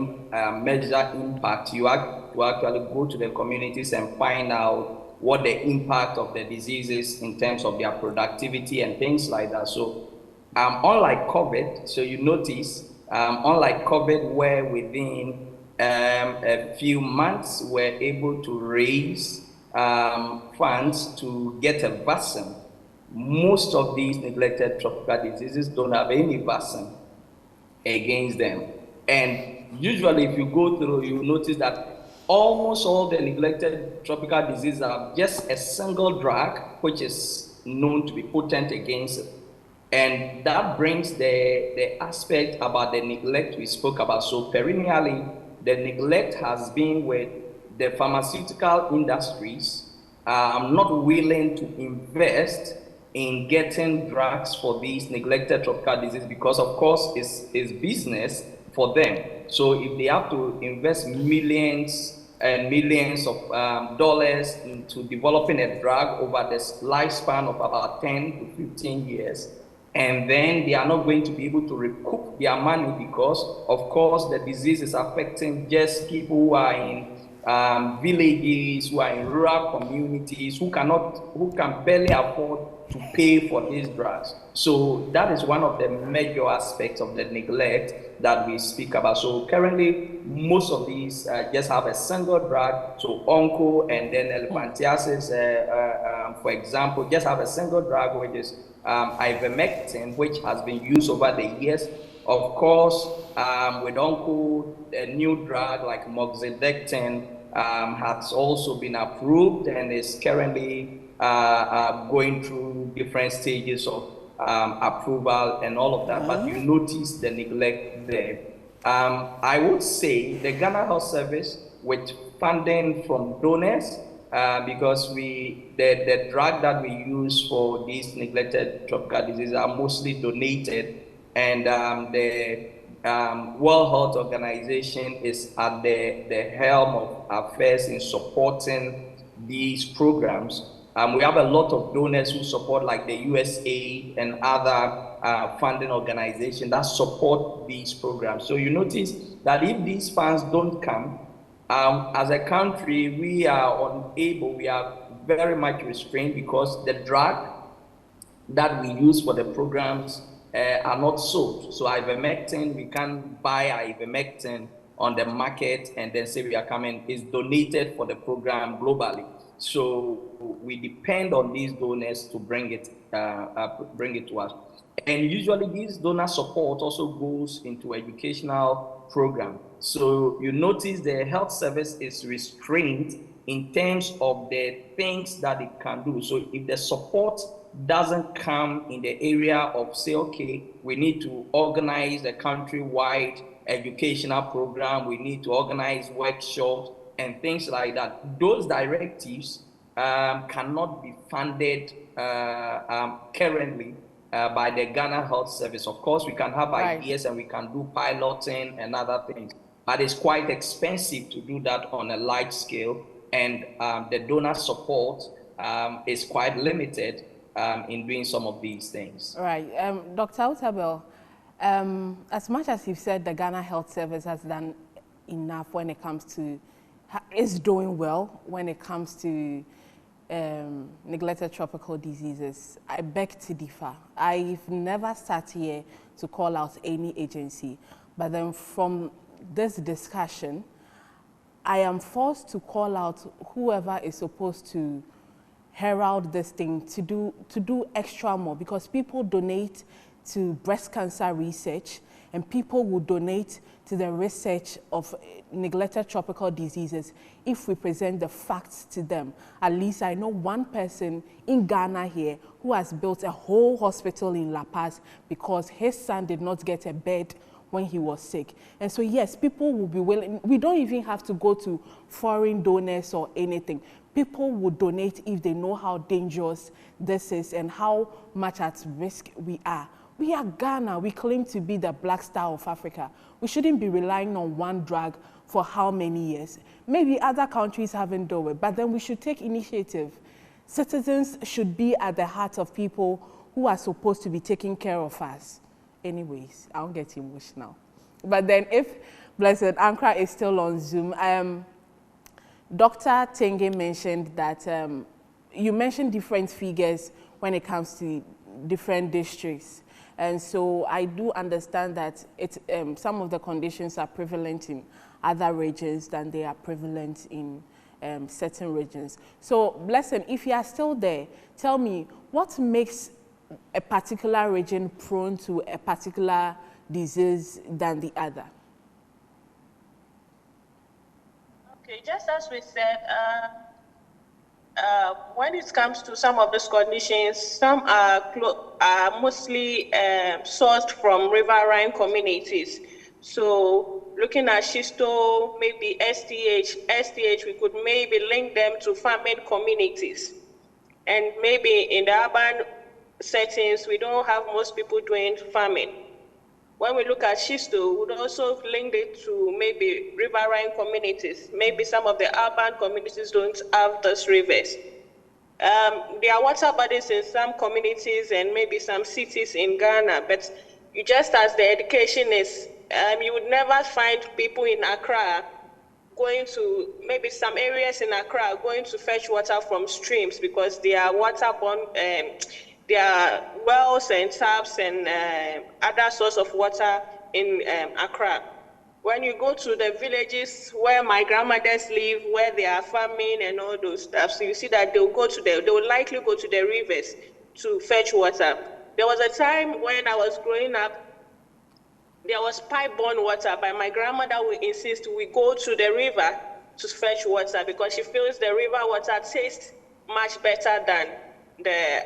measure impact, you have to actually go to the communities and find out what the impact of the disease is in terms of their productivity and things like that. So unlike COVID, so you notice, unlike COVID, where within a few months we're able to raise funds to get a vaccine, most of these neglected tropical diseases don't have any vaccine against them. And usually if you go through, you notice that almost all the neglected tropical diseases have just a single drug, which is known to be potent against it. And that brings the aspect about the neglect we spoke about. So perennially, the neglect has been with the pharmaceutical industries not willing to invest in getting drugs for these neglected tropical diseases because, of course, it's business for them. So if they have to invest millions and millions of dollars into developing a drug over the lifespan of about 10 to 15 years, and then they are not going to be able to recoup their money because, of course, the disease is affecting just people who are in villages, who are in rural communities, who can barely afford to pay for these drugs. So that is one of the major aspects of the neglect that we speak about. So currently, most of these just have a single drug. So onco and then elephantiasis, for example, just have a single drug, which is ivermectin, which has been used over the years. Of course, with onco, a new drug like moxidectin has also been approved and is currently going through different stages of approval and all of that. But you notice the neglect there. I would say the Ghana Health Service, with funding from donors, because the drug that we use for these neglected tropical diseases are mostly donated, and the World Health Organization is at the helm of affairs in supporting these programs. We have a lot of donors who support, like the USA and other funding organizations that support these programs. So you notice that if these funds don't come, as a country, we are unable, we are very much restrained because the drug that we use for the programs are not sold. So ivermectin, we can't buy ivermectin on the market and then say we are coming. It's donated for the program globally. So we depend on these donors to bring it to us. And usually these donor support also goes into educational program. So you notice the health service is restrained in terms of the things that it can do. So if the support doesn't come in the area of, say, okay, we need to organize a countrywide educational program, we need to organize workshops and things like that, those directives cannot be funded currently by the Ghana Health Service. Of course, we can have ideas and we can do piloting and other things, but it's quite expensive to do that on a large scale, and the donor support is quite limited in doing some of these things. Right. Dr. Otabil, as much as you've said the Ghana Health Service has done enough when it comes to, is doing well when it comes to neglected tropical diseases, I beg to differ. I've never sat here to call out any agency, but then from this discussion, I am forced to call out whoever is supposed to herald this thing to do extra more, because people donate to breast cancer research and people will donate to the research of neglected tropical diseases if we present the facts to them. At least I know one person in Ghana here who has built a whole hospital in La Paz because his son did not get a bed when he was sick. And so yes, people will be willing. We don't even have to go to foreign donors or anything. People will donate if they know how dangerous this is and how much at risk we are. We are Ghana. We claim to be the Black Star of Africa. We shouldn't be relying on one drug for how many years? Maybe other countries haven't done it, but then we should take initiative. Citizens should be at the heart of people who are supposed to be taking care of us. Anyways, I won't get emotional. But then if Blessed Ankra is still on Zoom, Dr. Tenge mentioned that you mentioned different figures when it comes to different districts. And so I do understand that some of the conditions are prevalent in other regions than they are prevalent in certain regions. So, Blessing, if you are still there, tell me, what makes a particular region prone to a particular disease than the other? Okay, just as we said, when it comes to some of these conditions, some are mostly sourced from riverine communities. So looking at schisto, maybe STH, we could maybe link them to farming communities. And maybe in the urban settings, we don't have most people doing farming. When we look at schisto, we would also link it to maybe riverine communities. Maybe some of the urban communities don't have those rivers. There are water bodies in some communities and maybe some cities in Ghana, but just as the education is, you would never find people in Accra going to, maybe some areas in Accra going to fetch water from streams because they are waterborne. There are wells and taps and other sources of water in Accra. When you go to the villages where my grandmothers live, where they are farming and all those stuff, so you see that they will likely go to the rivers to fetch water. There was a time when I was growing up, there was pipe-borne water, but my grandmother would insist we go to the river to fetch water because she feels the river water tastes much better than the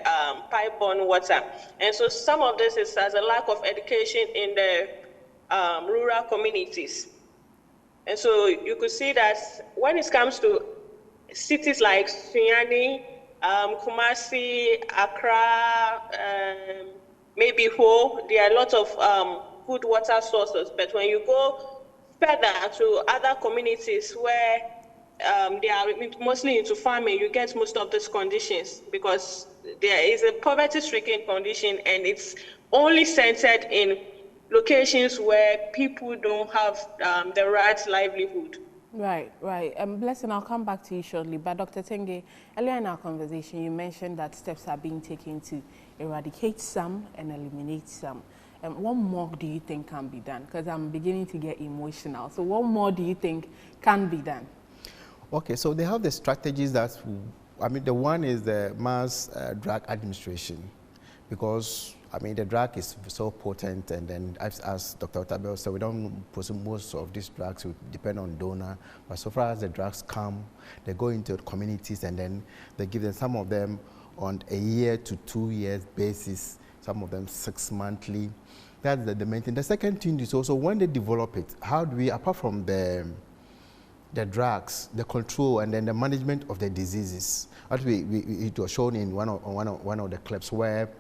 pipe-borne water. And so some of this is as a lack of education in the rural communities. And so you could see that when it comes to cities like Sunyani, Kumasi, Accra, maybe Ho, there are a lot of good water sources. But when you go further to other communities where they are mostly into farming, you get most of these conditions because there is a poverty-stricken condition and it's only centered in locations where people don't have the right livelihood. Right. Blessing, I'll come back to you shortly. But Dr. Tenge, earlier in our conversation, you mentioned that steps are being taken to eradicate some and eliminate some. What more do you think can be done? Because I'm beginning to get emotional. So what more do you think can be done? Okay, so they have the strategies that, the one is the mass drug administration, because the drug is so potent, and then as Dr. Otabil said, we don't presume most of these drugs will depend on donor, but so far as the drugs come, they go into communities and then they give them, some of them on a year to 2 years basis, some of them 6 monthly. That's the main thing. The second thing is also when they develop it, how do we, apart from the drugs, the control, and then the management of the diseases. It was shown in one of the clips where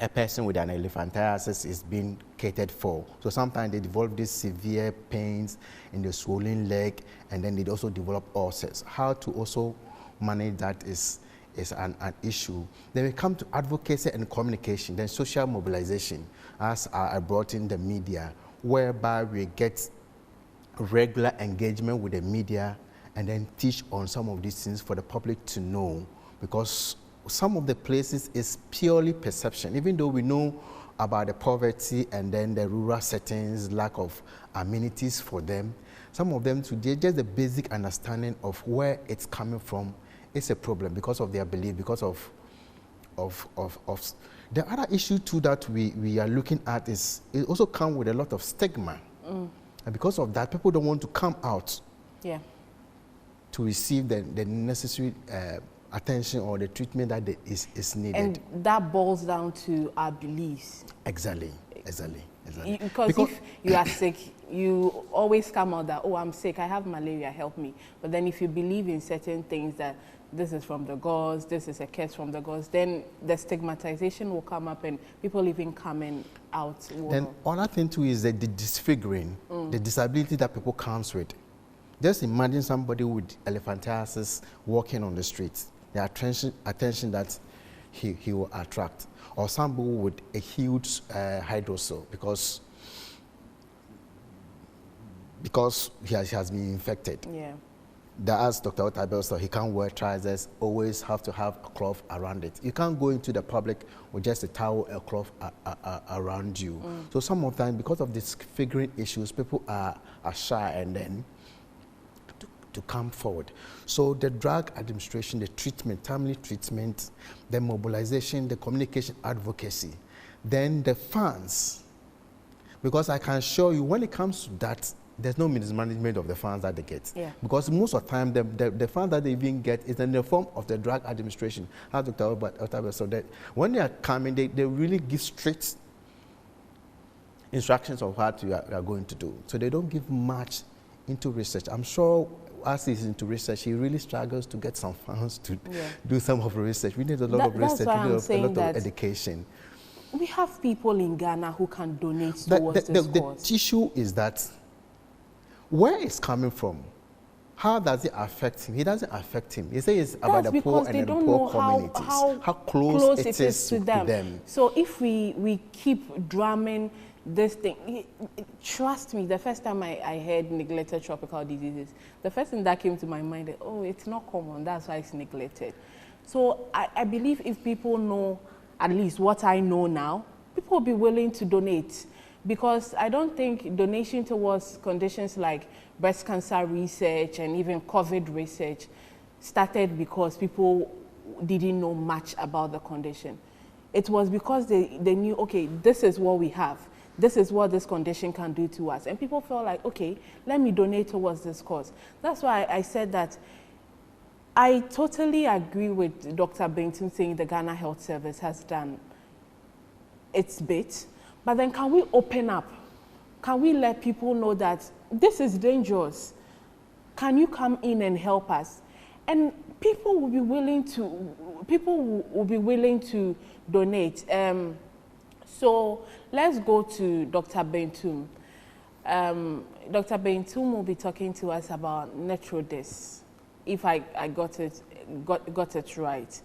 a person with an elephantiasis is being catered for. So sometimes they develop these severe pains in the swollen leg, and then they also develop ulcers. How to also manage that is an issue. Then we come to advocacy and communication, then social mobilization, as I brought in the media, whereby we get regular engagement with the media and then teach on some of these things for the public to know, because some of the places is purely perception. Even though we know about the poverty and then the rural settings, lack of amenities for them, some of them today, just the basic understanding of where it's coming from is a problem because of their belief, because of the other issue too that we are looking at is it also comes with a lot of stigma. And because of that, people don't want to come out to receive the necessary attention or the treatment that is needed. And that boils down to our beliefs. Exactly. Because if you are sick, you always come out that, oh, I'm sick, I have malaria, help me. But then if you believe in certain things that this is from the gods, this is a curse from the gods, then the stigmatization will come up and people even coming out. Then another thing too is the disfiguring, the disability that people comes with. Just imagine somebody with elephantiasis walking on the streets. The attention that he will attract. Or somebody with a huge hydrocele because he has been infected. As Dr. Otabil said, he can't wear trousers, always have to have a cloth around it. You can't go into the public with just a towel, a cloth around you. So some of the time, because of this figuring issues, people are shy and then to come forward. So the drug administration, the treatment, timely treatment, the mobilization, the communication advocacy, then the funds. Because I can show you when it comes to that, there's no mismanagement of the funds that they get. Yeah. Because most of the time, the funds that they even get is in the form of the drug administration. As Dr. Albert said, that when they are coming, they really give strict instructions of what you are going to do. So they don't give much into research. I'm sure as he's into research, he really struggles to get some funds to do some of the research. We need a lot of research, we need a lot of education. We have people in Ghana who can donate towards this cause. The issue is that where it's coming from, how does it affect him? It doesn't affect him. He says it's about the poor and the poor communities. How close it is to them. So if we keep drumming this thing, trust me, the first time I heard neglected tropical diseases, the first thing that came to my mind is, oh, it's not common, that's why it's neglected. So I believe if people know at least what I know now, people will be willing to donate. Because I don't think donation towards conditions like breast cancer research and even COVID research started because people didn't know much about the condition. It was because they knew, okay, this is what we have. This is what this condition can do to us. And people felt like, okay, let me donate towards this cause. That's why I said that I totally agree with Dr. Bentun saying the Ghana Health Service has done its bit. But then can we open up? Can we let people know that this is dangerous? Can you come in and help us? And people will be willing to donate. So let's go to Dr. Bentun. Dr. Bentun will be talking to us about NETRODIS, if I got it right.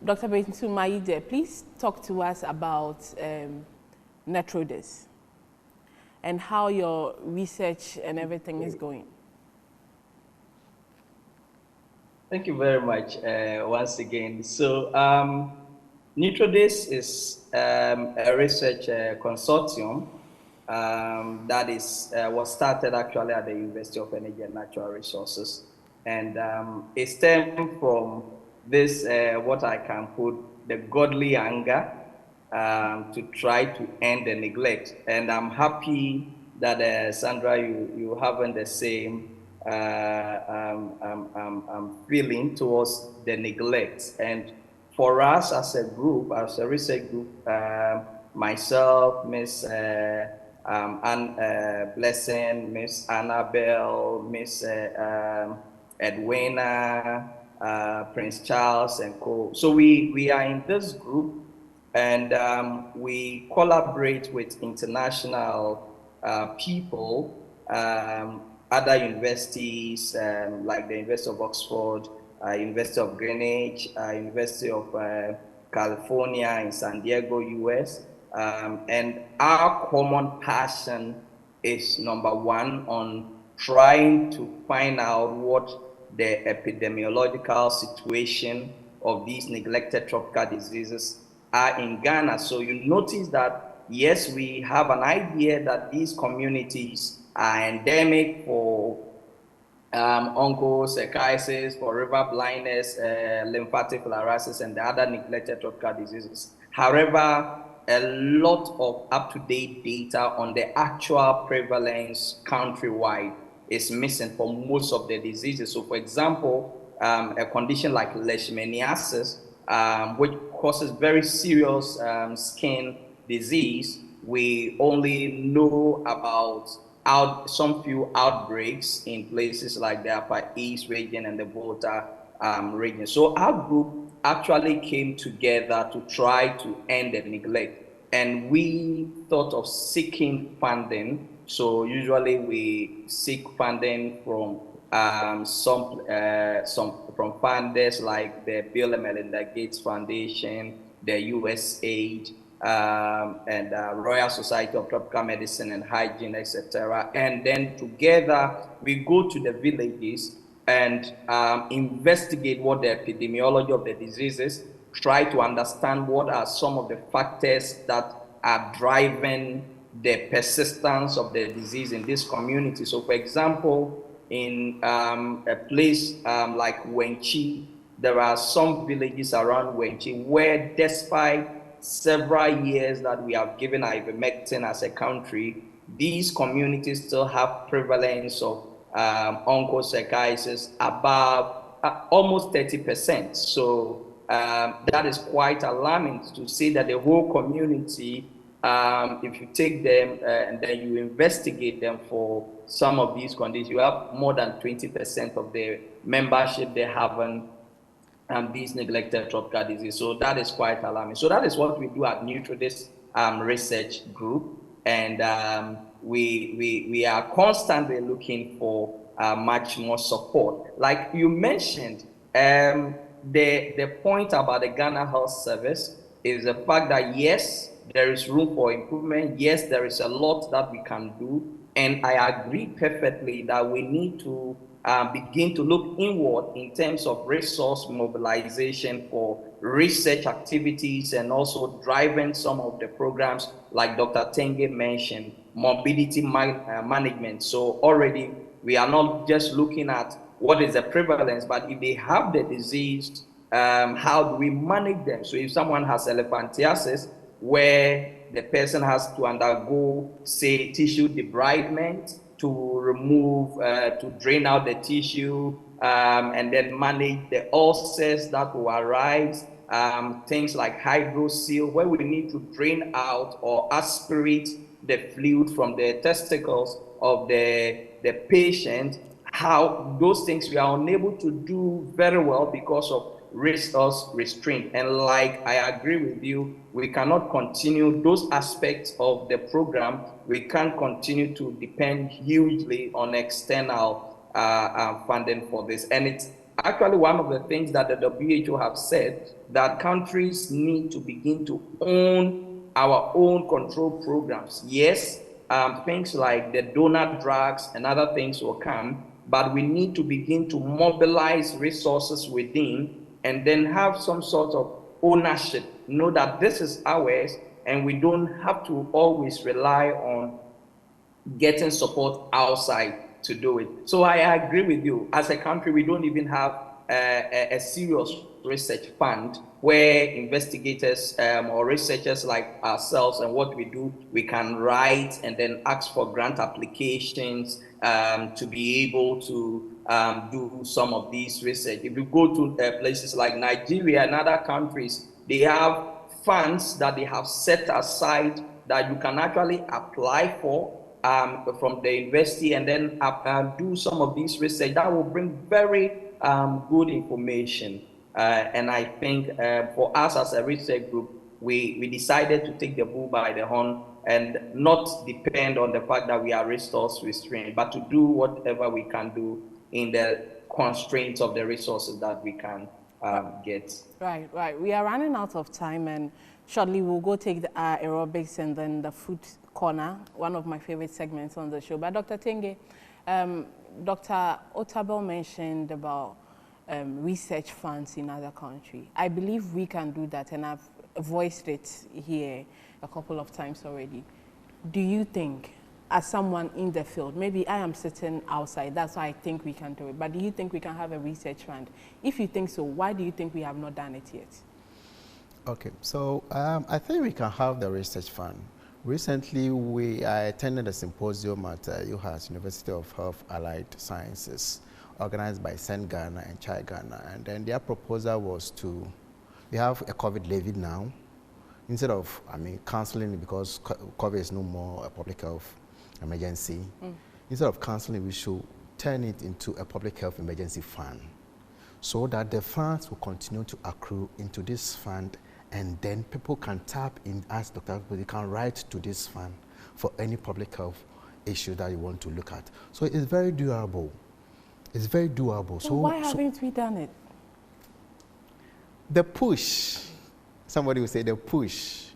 Dr. Bentun Maide, please talk to us about NETRODIS and how your research and everything is going. Thank you very much once again. So NETRODIS is a research consortium that was started actually at the University of Energy and Natural Resources. And it stemmed from this, what I can put, the godly anger to try to end the neglect. And I'm happy that, Sandra, you having the same feeling towards the neglect. And for us as a group, as a research group, myself, Miss Ann Blessing, Miss Annabelle, Miss Edwina, Prince Charles and co. So we are in this group, and we collaborate with international people, other universities like the University of Oxford, University of Greenwich, University of California in San Diego, US. And our common passion is number one on trying to find out what the epidemiological situation of these neglected tropical diseases are in Ghana. So you notice that, yes, we have an idea that these communities are endemic for onchocerciasis, for river blindness, lymphatic filariasis, and the other neglected tropical diseases. However, a lot of up-to-date data on the actual prevalence countrywide is missing for most of the diseases. So for example, a condition like leishmaniasis, which causes very serious skin disease, we only know about some few outbreaks in places like the Upper East region and the Volta region. So our group actually came together to try to end the neglect, and we thought of seeking funding. So usually we seek funding from some from funders like the Bill and Melinda Gates Foundation, the USAID, and Royal Society of Tropical Medicine and Hygiene, etc. And then together we go to the villages and investigate what the epidemiology of the diseases, try to understand what are some of the factors that are driving the persistence of the disease in this community. So for example, in a place like Wenchi, there are some villages around Wenchi where, despite several years that we have given ivermectin as a country, these communities still have prevalence of onchocerciasis above almost 30%. So that is quite alarming to see that the whole community, if you take them and then you investigate them for some of these conditions, you have more than 20% of the membership they haven't these neglected tropical disease. So that is quite alarming. So that is what we do at NutriDis research group, and we are constantly looking for much more support. Like you mentioned, the point about the Ghana Health Service is the fact that yes, there is room for improvement. Yes, there is a lot that we can do, and I agree perfectly that we need to begin to look inward in terms of resource mobilization for research activities and also driving some of the programs like Dr. Tenge mentioned, morbidity management. So already we are not just looking at what is the prevalence, but if they have the disease, how do we manage them? So if someone has elephantiasis, where the person has to undergo, say, tissue debridement to remove, to drain out the tissue, and then manage the ulcers that will arise, things like hydrocele, where we need to drain out or aspirate the fluid from the testicles of the patient. How those things we are unable to do very well because of resource restraint. And like I agree with you, we cannot continue those aspects of the program. We can't continue to depend hugely on external funding for this. And it's actually one of the things that the WHO have said, that countries need to begin to own our own control programs. Yes, things like the donor drugs and other things will come, but we need to begin to mobilize resources within and then have some sort of ownership, know that this is ours, and we don't have to always rely on getting support outside to do it. So I agree with you. As a country, we don't even have a serious research fund where investigators or researchers like ourselves and what we do, we can write and then ask for grant applications to be able to do some of these research. If you go to places like Nigeria and other countries, they have funds that they have set aside that you can actually apply for from the university and then do some of these research that will bring very good information. And I think for us as a research group, we decided to take the bull by the horn and not depend on the fact that we are resource restrained, but to do whatever we can do in the constraints of the resources that we can get. Right. We are running out of time, and shortly we'll go take the aerobics and then the food corner, one of my favorite segments on the show. But Dr. Tenge, Dr. Otabil mentioned about research funds in other countries. I believe we can do that, and I've voiced it here a couple of times already. Do you think, as someone in the field, maybe I am sitting outside, that's why I think we can do it, but do you think we can have a research fund? If you think so, why do you think we have not done it yet? Okay, so I think we can have the research fund. Recently, I attended a symposium at UHAS, University of Health Allied Sciences, organized by Sen Ghana and Chai Ghana, and then their proposal was to, we have a COVID levy now, instead of, canceling it because COVID is no more a public health emergency. Instead of canceling, we should turn it into a public health emergency fund, so that the funds will continue to accrue into this fund, and then people can tap in, as Dr. They can write to this fund for any public health issue that you want to look at. So it's very doable. It's very doable. So why haven't we done it? The push, somebody will say the push,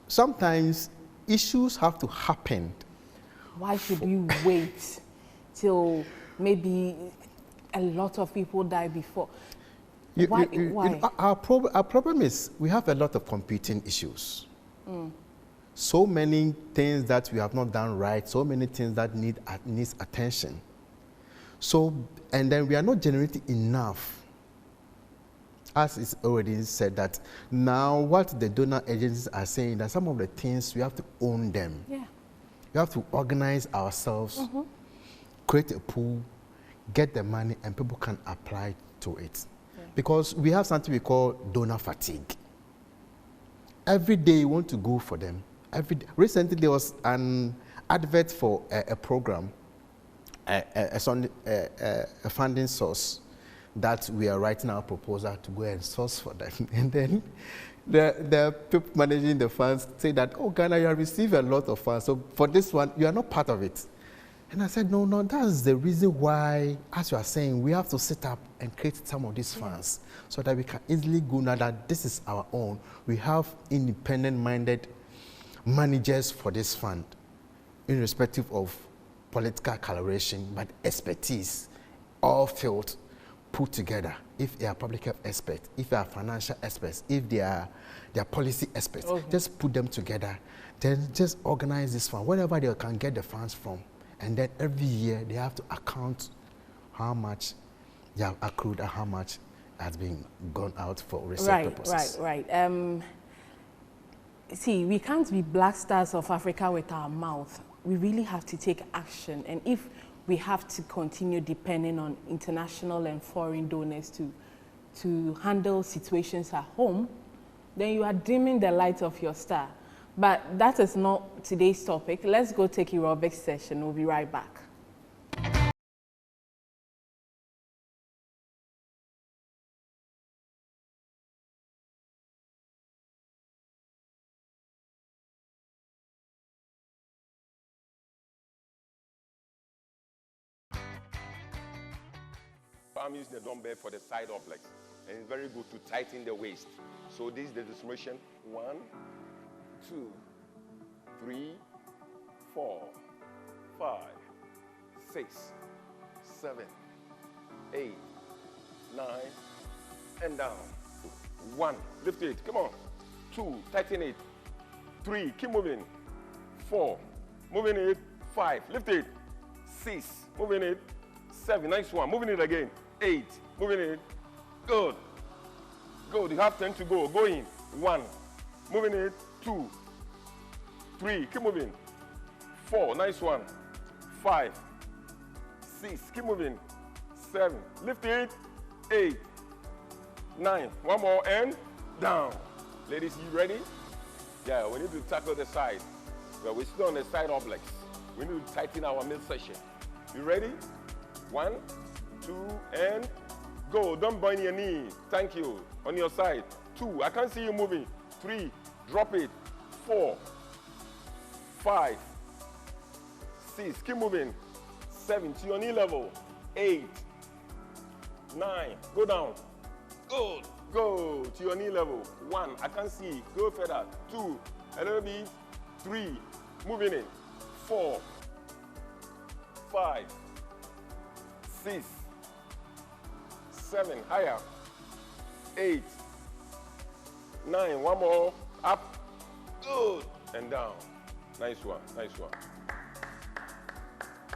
sometimes issues have to happen. Why should we wait till maybe a lot of people die before? Why? Our problem is we have a lot of competing issues. So many things that we have not done right, so many things that needs attention. So, and then we are not generating enough as it's already said, that now what the donor agencies are saying, that some of the things we have to own them. Yeah. We have to organize ourselves, create a pool, get the money, and people can apply to it. Yeah. Because we have something we call donor fatigue. Every day you want to go for them. Recently there was an advert for a program, a funding source that we are writing our proposal to go and source for them. And then the people managing the funds say that, oh, Ghana, you have received a lot of funds, so for this one, you are not part of it. And I said, no, that's the reason why, as you are saying, we have to set up and create some of these funds so that we can easily go now that this is our own. We have independent-minded managers for this fund, irrespective of political coloration, but expertise, all fields put together. If they are public health experts, if they are financial experts, if they are policy experts, just put them together, then just organize this fund, wherever they can get the funds from. And then every year they have to account how much they have accrued and how much has been gone out for research purposes. Right. See, we can't be black stars of Africa with our mouth. We really have to take action. And if we have to continue depending on international and foreign donors to handle situations at home, then you are dimming the light of your star. But that is not today's topic. Let's go take a aerobics session. We'll be right back. I'm using the dumbbell for the side obliques, and it's very good to tighten the waist. So this is the distribution. 1, 2, 3, 4, 5, 6, 7, 8, 9, and down. 1, lift it, come on. 2, tighten it. 3, keep moving. 4, moving it. 5, lift it. 6, moving it. 7, nice one, moving it again. 8, moving it. Good. Good, you have 10 to go. Going. 1, moving it. 2, 3, keep moving. 4, nice one. 5, 6, keep moving. 7, lift it. 8, 9, one more and down. Ladies, you ready? Yeah, we need to tackle the side. Well, we're still on the side obliques. We need to tighten our midsection. You ready? 1, 2, and go. Don't bend your knee. Thank you. On your side. 2, I can't see you moving. 3, drop it. 4, 5, 6, keep moving. 7, to your knee level. 8, 9, go down. Good. Go to your knee level. 1, I can't see. Go further. 2, a little bit. 3, moving it. 4, 5, 6, 7, higher. 8, 9, one more. Up. Good. And down. Nice one. Nice one.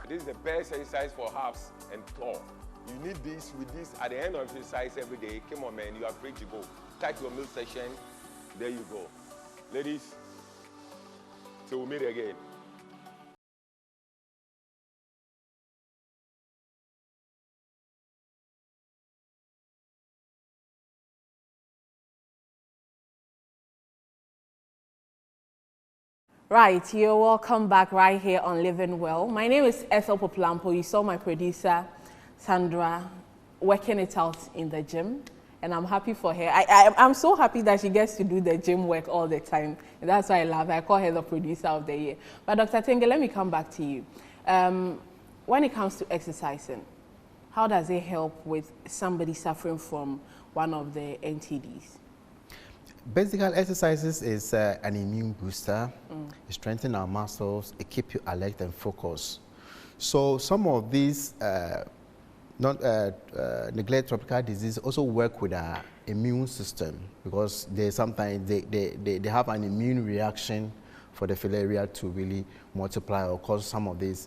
This is the best exercise for halves and tall. You need this with this at the end of exercise every day. Come on, man. You are free to go. Start your midsection. There you go. Ladies, till we meet again. Right, you're welcome back right here on Living Well. My name is Ethel Poplampo. You saw my producer, Sandra, working it out in the gym, and I'm happy for her. I'm so happy that she gets to do the gym work all the time. And that's why I love her. I call her the producer of the year. But Dr. Tenge, let me come back to you. When it comes to exercising, how does it help with somebody suffering from one of the NTDs? Basic exercises is an immune booster. It strengthens our muscles. It keeps you alert and focused. So some of these neglect tropical disease also work with our immune system, because sometimes they have an immune reaction for the filaria to really multiply or cause some of these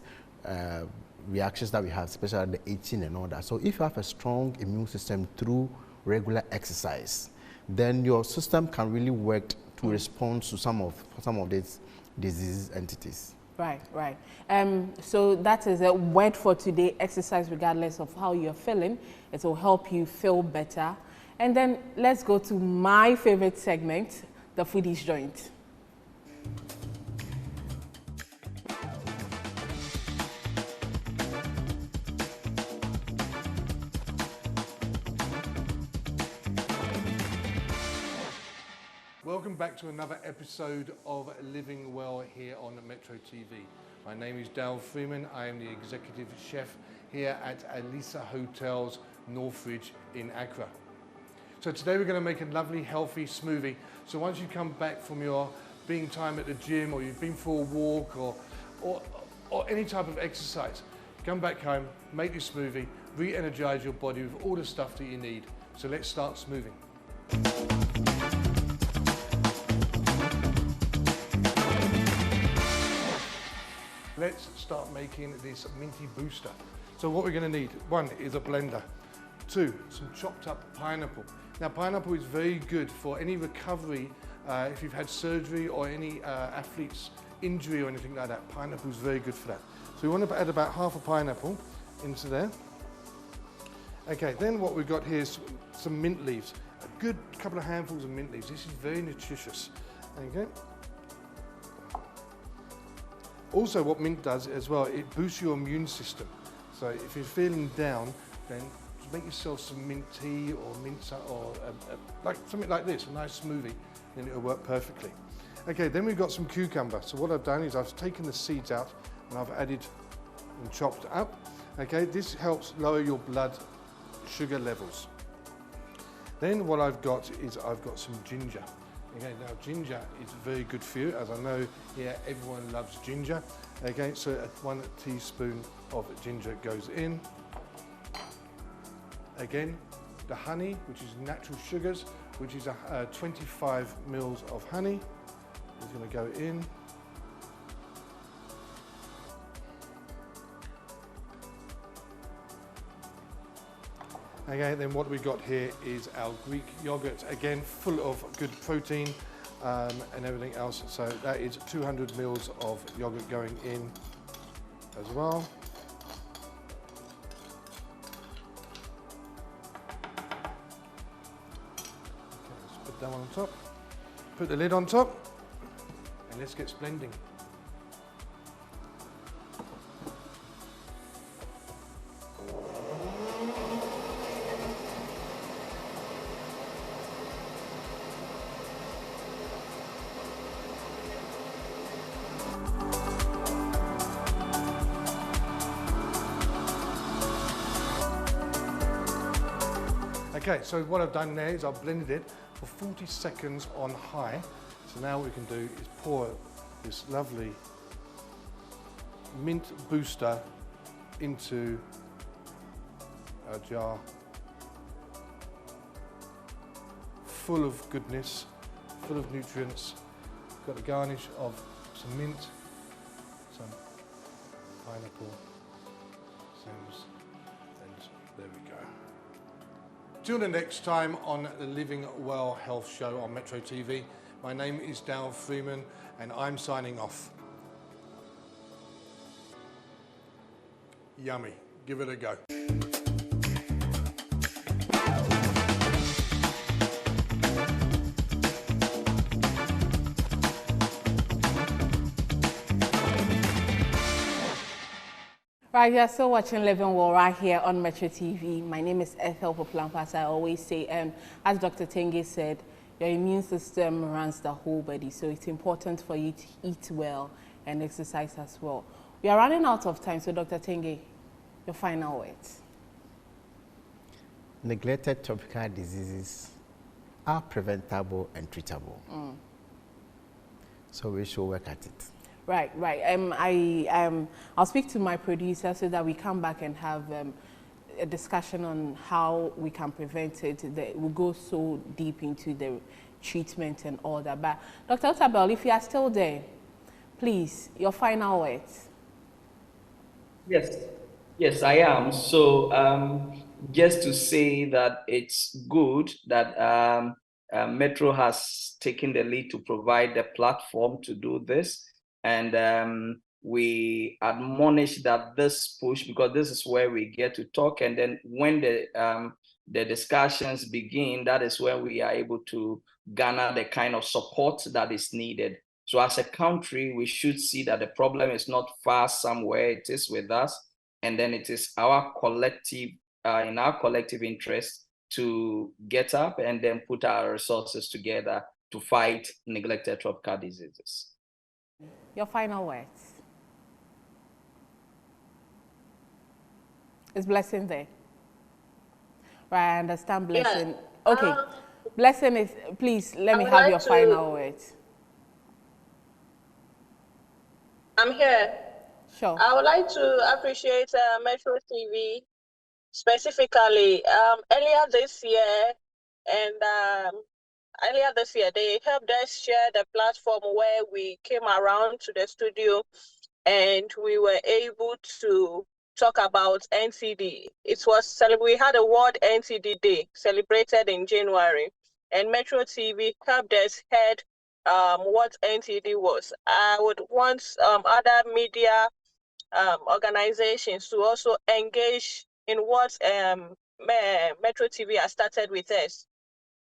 reactions that we have, especially the itching and all that. So if you have a strong immune system through regular exercise, then your system can really work to respond to some of these disease entities. Right, right. So that is a word for today, exercise regardless of how you're feeling. It will help you feel better. And then let's go to my favorite segment, the Foodies Joint. Welcome back to another episode of Living Well here on Metro TV. My name is Dale Freeman. I am the executive chef here at Alisa Hotels, Northridge in Accra. So today we're going to make a lovely healthy smoothie. So once you come back from your being time at the gym, or you've been for a walk, or any type of exercise, come back home, make your smoothie, re-energize your body with all the stuff that you need. So let's start smoothing. Let's start making this minty booster. So what we're going to need, one is a blender, two, some chopped up pineapple. Now pineapple is very good for any recovery, if you've had surgery or any athlete's injury or anything like that. Pineapple is very good for that. So we want to add about half a pineapple into there. Okay, then what we've got here is some mint leaves. A good couple of handfuls of mint leaves. This is very nutritious. Okay. Also what mint does as well, it boosts your immune system. So if you're feeling down, then make yourself some mint tea or mint, or like something like this, a nice smoothie, then it'll work perfectly. Okay, then we've got some cucumber. So what I've done is I've taken the seeds out and I've added and chopped up. Okay, this helps lower your blood sugar levels. Then what I've got is I've got some ginger. Okay, now ginger is very good for you, as I know here everyone loves ginger. Okay, so 1 teaspoon of ginger goes in. Again, the honey, which is natural sugars, which is 25 mils of honey, is going to go in. Okay, then what we've got here is our Greek yogurt, again full of good protein and everything else. So that is 200 mils of yogurt going in as well. Okay, let's put that one on top. Put the lid on top and let's get blending. Okay, so what I've done there is I've blended it for 40 seconds on high. So now what we can do is pour this lovely mint booster into our jar full of goodness, full of nutrients. Got the garnish of some mint, some pineapple, stems, and there we go. Till the next time on the Living Well Health Show on Metro TV, my name is Dale Freeman and I'm signing off. Yummy, give it a go. Right, you're still watching Living Well right here on Metro TV. My name is Ethel Poplampa, as I always say, and as Dr. Tenge said, your immune system runs the whole body, so it's important for you to eat well and exercise as well. We are running out of time, so Dr. Tenge, your final words. Neglected tropical diseases are preventable and treatable. So we should work at it. Right, right. I'll speak to my producer so that we come back and have a discussion on how we can prevent it. We'll go so deep into the treatment and all that. But Dr. Otabil, if you are still there, please, your final words. Yes, I am. So just to say that it's good that Metro has taken the lead to provide the platform to do this. And we admonish that this push, because this is where we get to talk. And then when the discussions begin, that is where we are able to garner the kind of support that is needed. So as a country, we should see that the problem is not far somewhere, it is with us. And then it is our collective, in our collective interest to get up and then put our resources together to fight neglected tropical diseases. Your final words. Is Blessing there? Right, I understand Blessing. Yeah. Okay, Blessing is, please, let me have your final words. I'm here. Sure. I would like to appreciate Metro TV specifically. Earlier this year, they helped us share the platform where we came around to the studio and we were able to talk about NCD. We had a World NCD Day celebrated in January, and Metro TV helped us head what NCD was. I would want other media organizations to also engage in what Metro TV has started with us.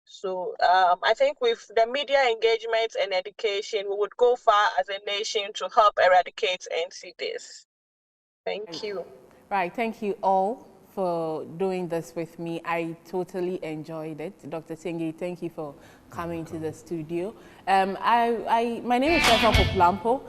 So I think with the media engagement and education, we would go far as a nation to help eradicate NCDs. Thank you. Right, thank you all for doing this with me. I totally enjoyed it. Dr. Tenge, thank you for coming to the studio. My name is Stefan Poplampo.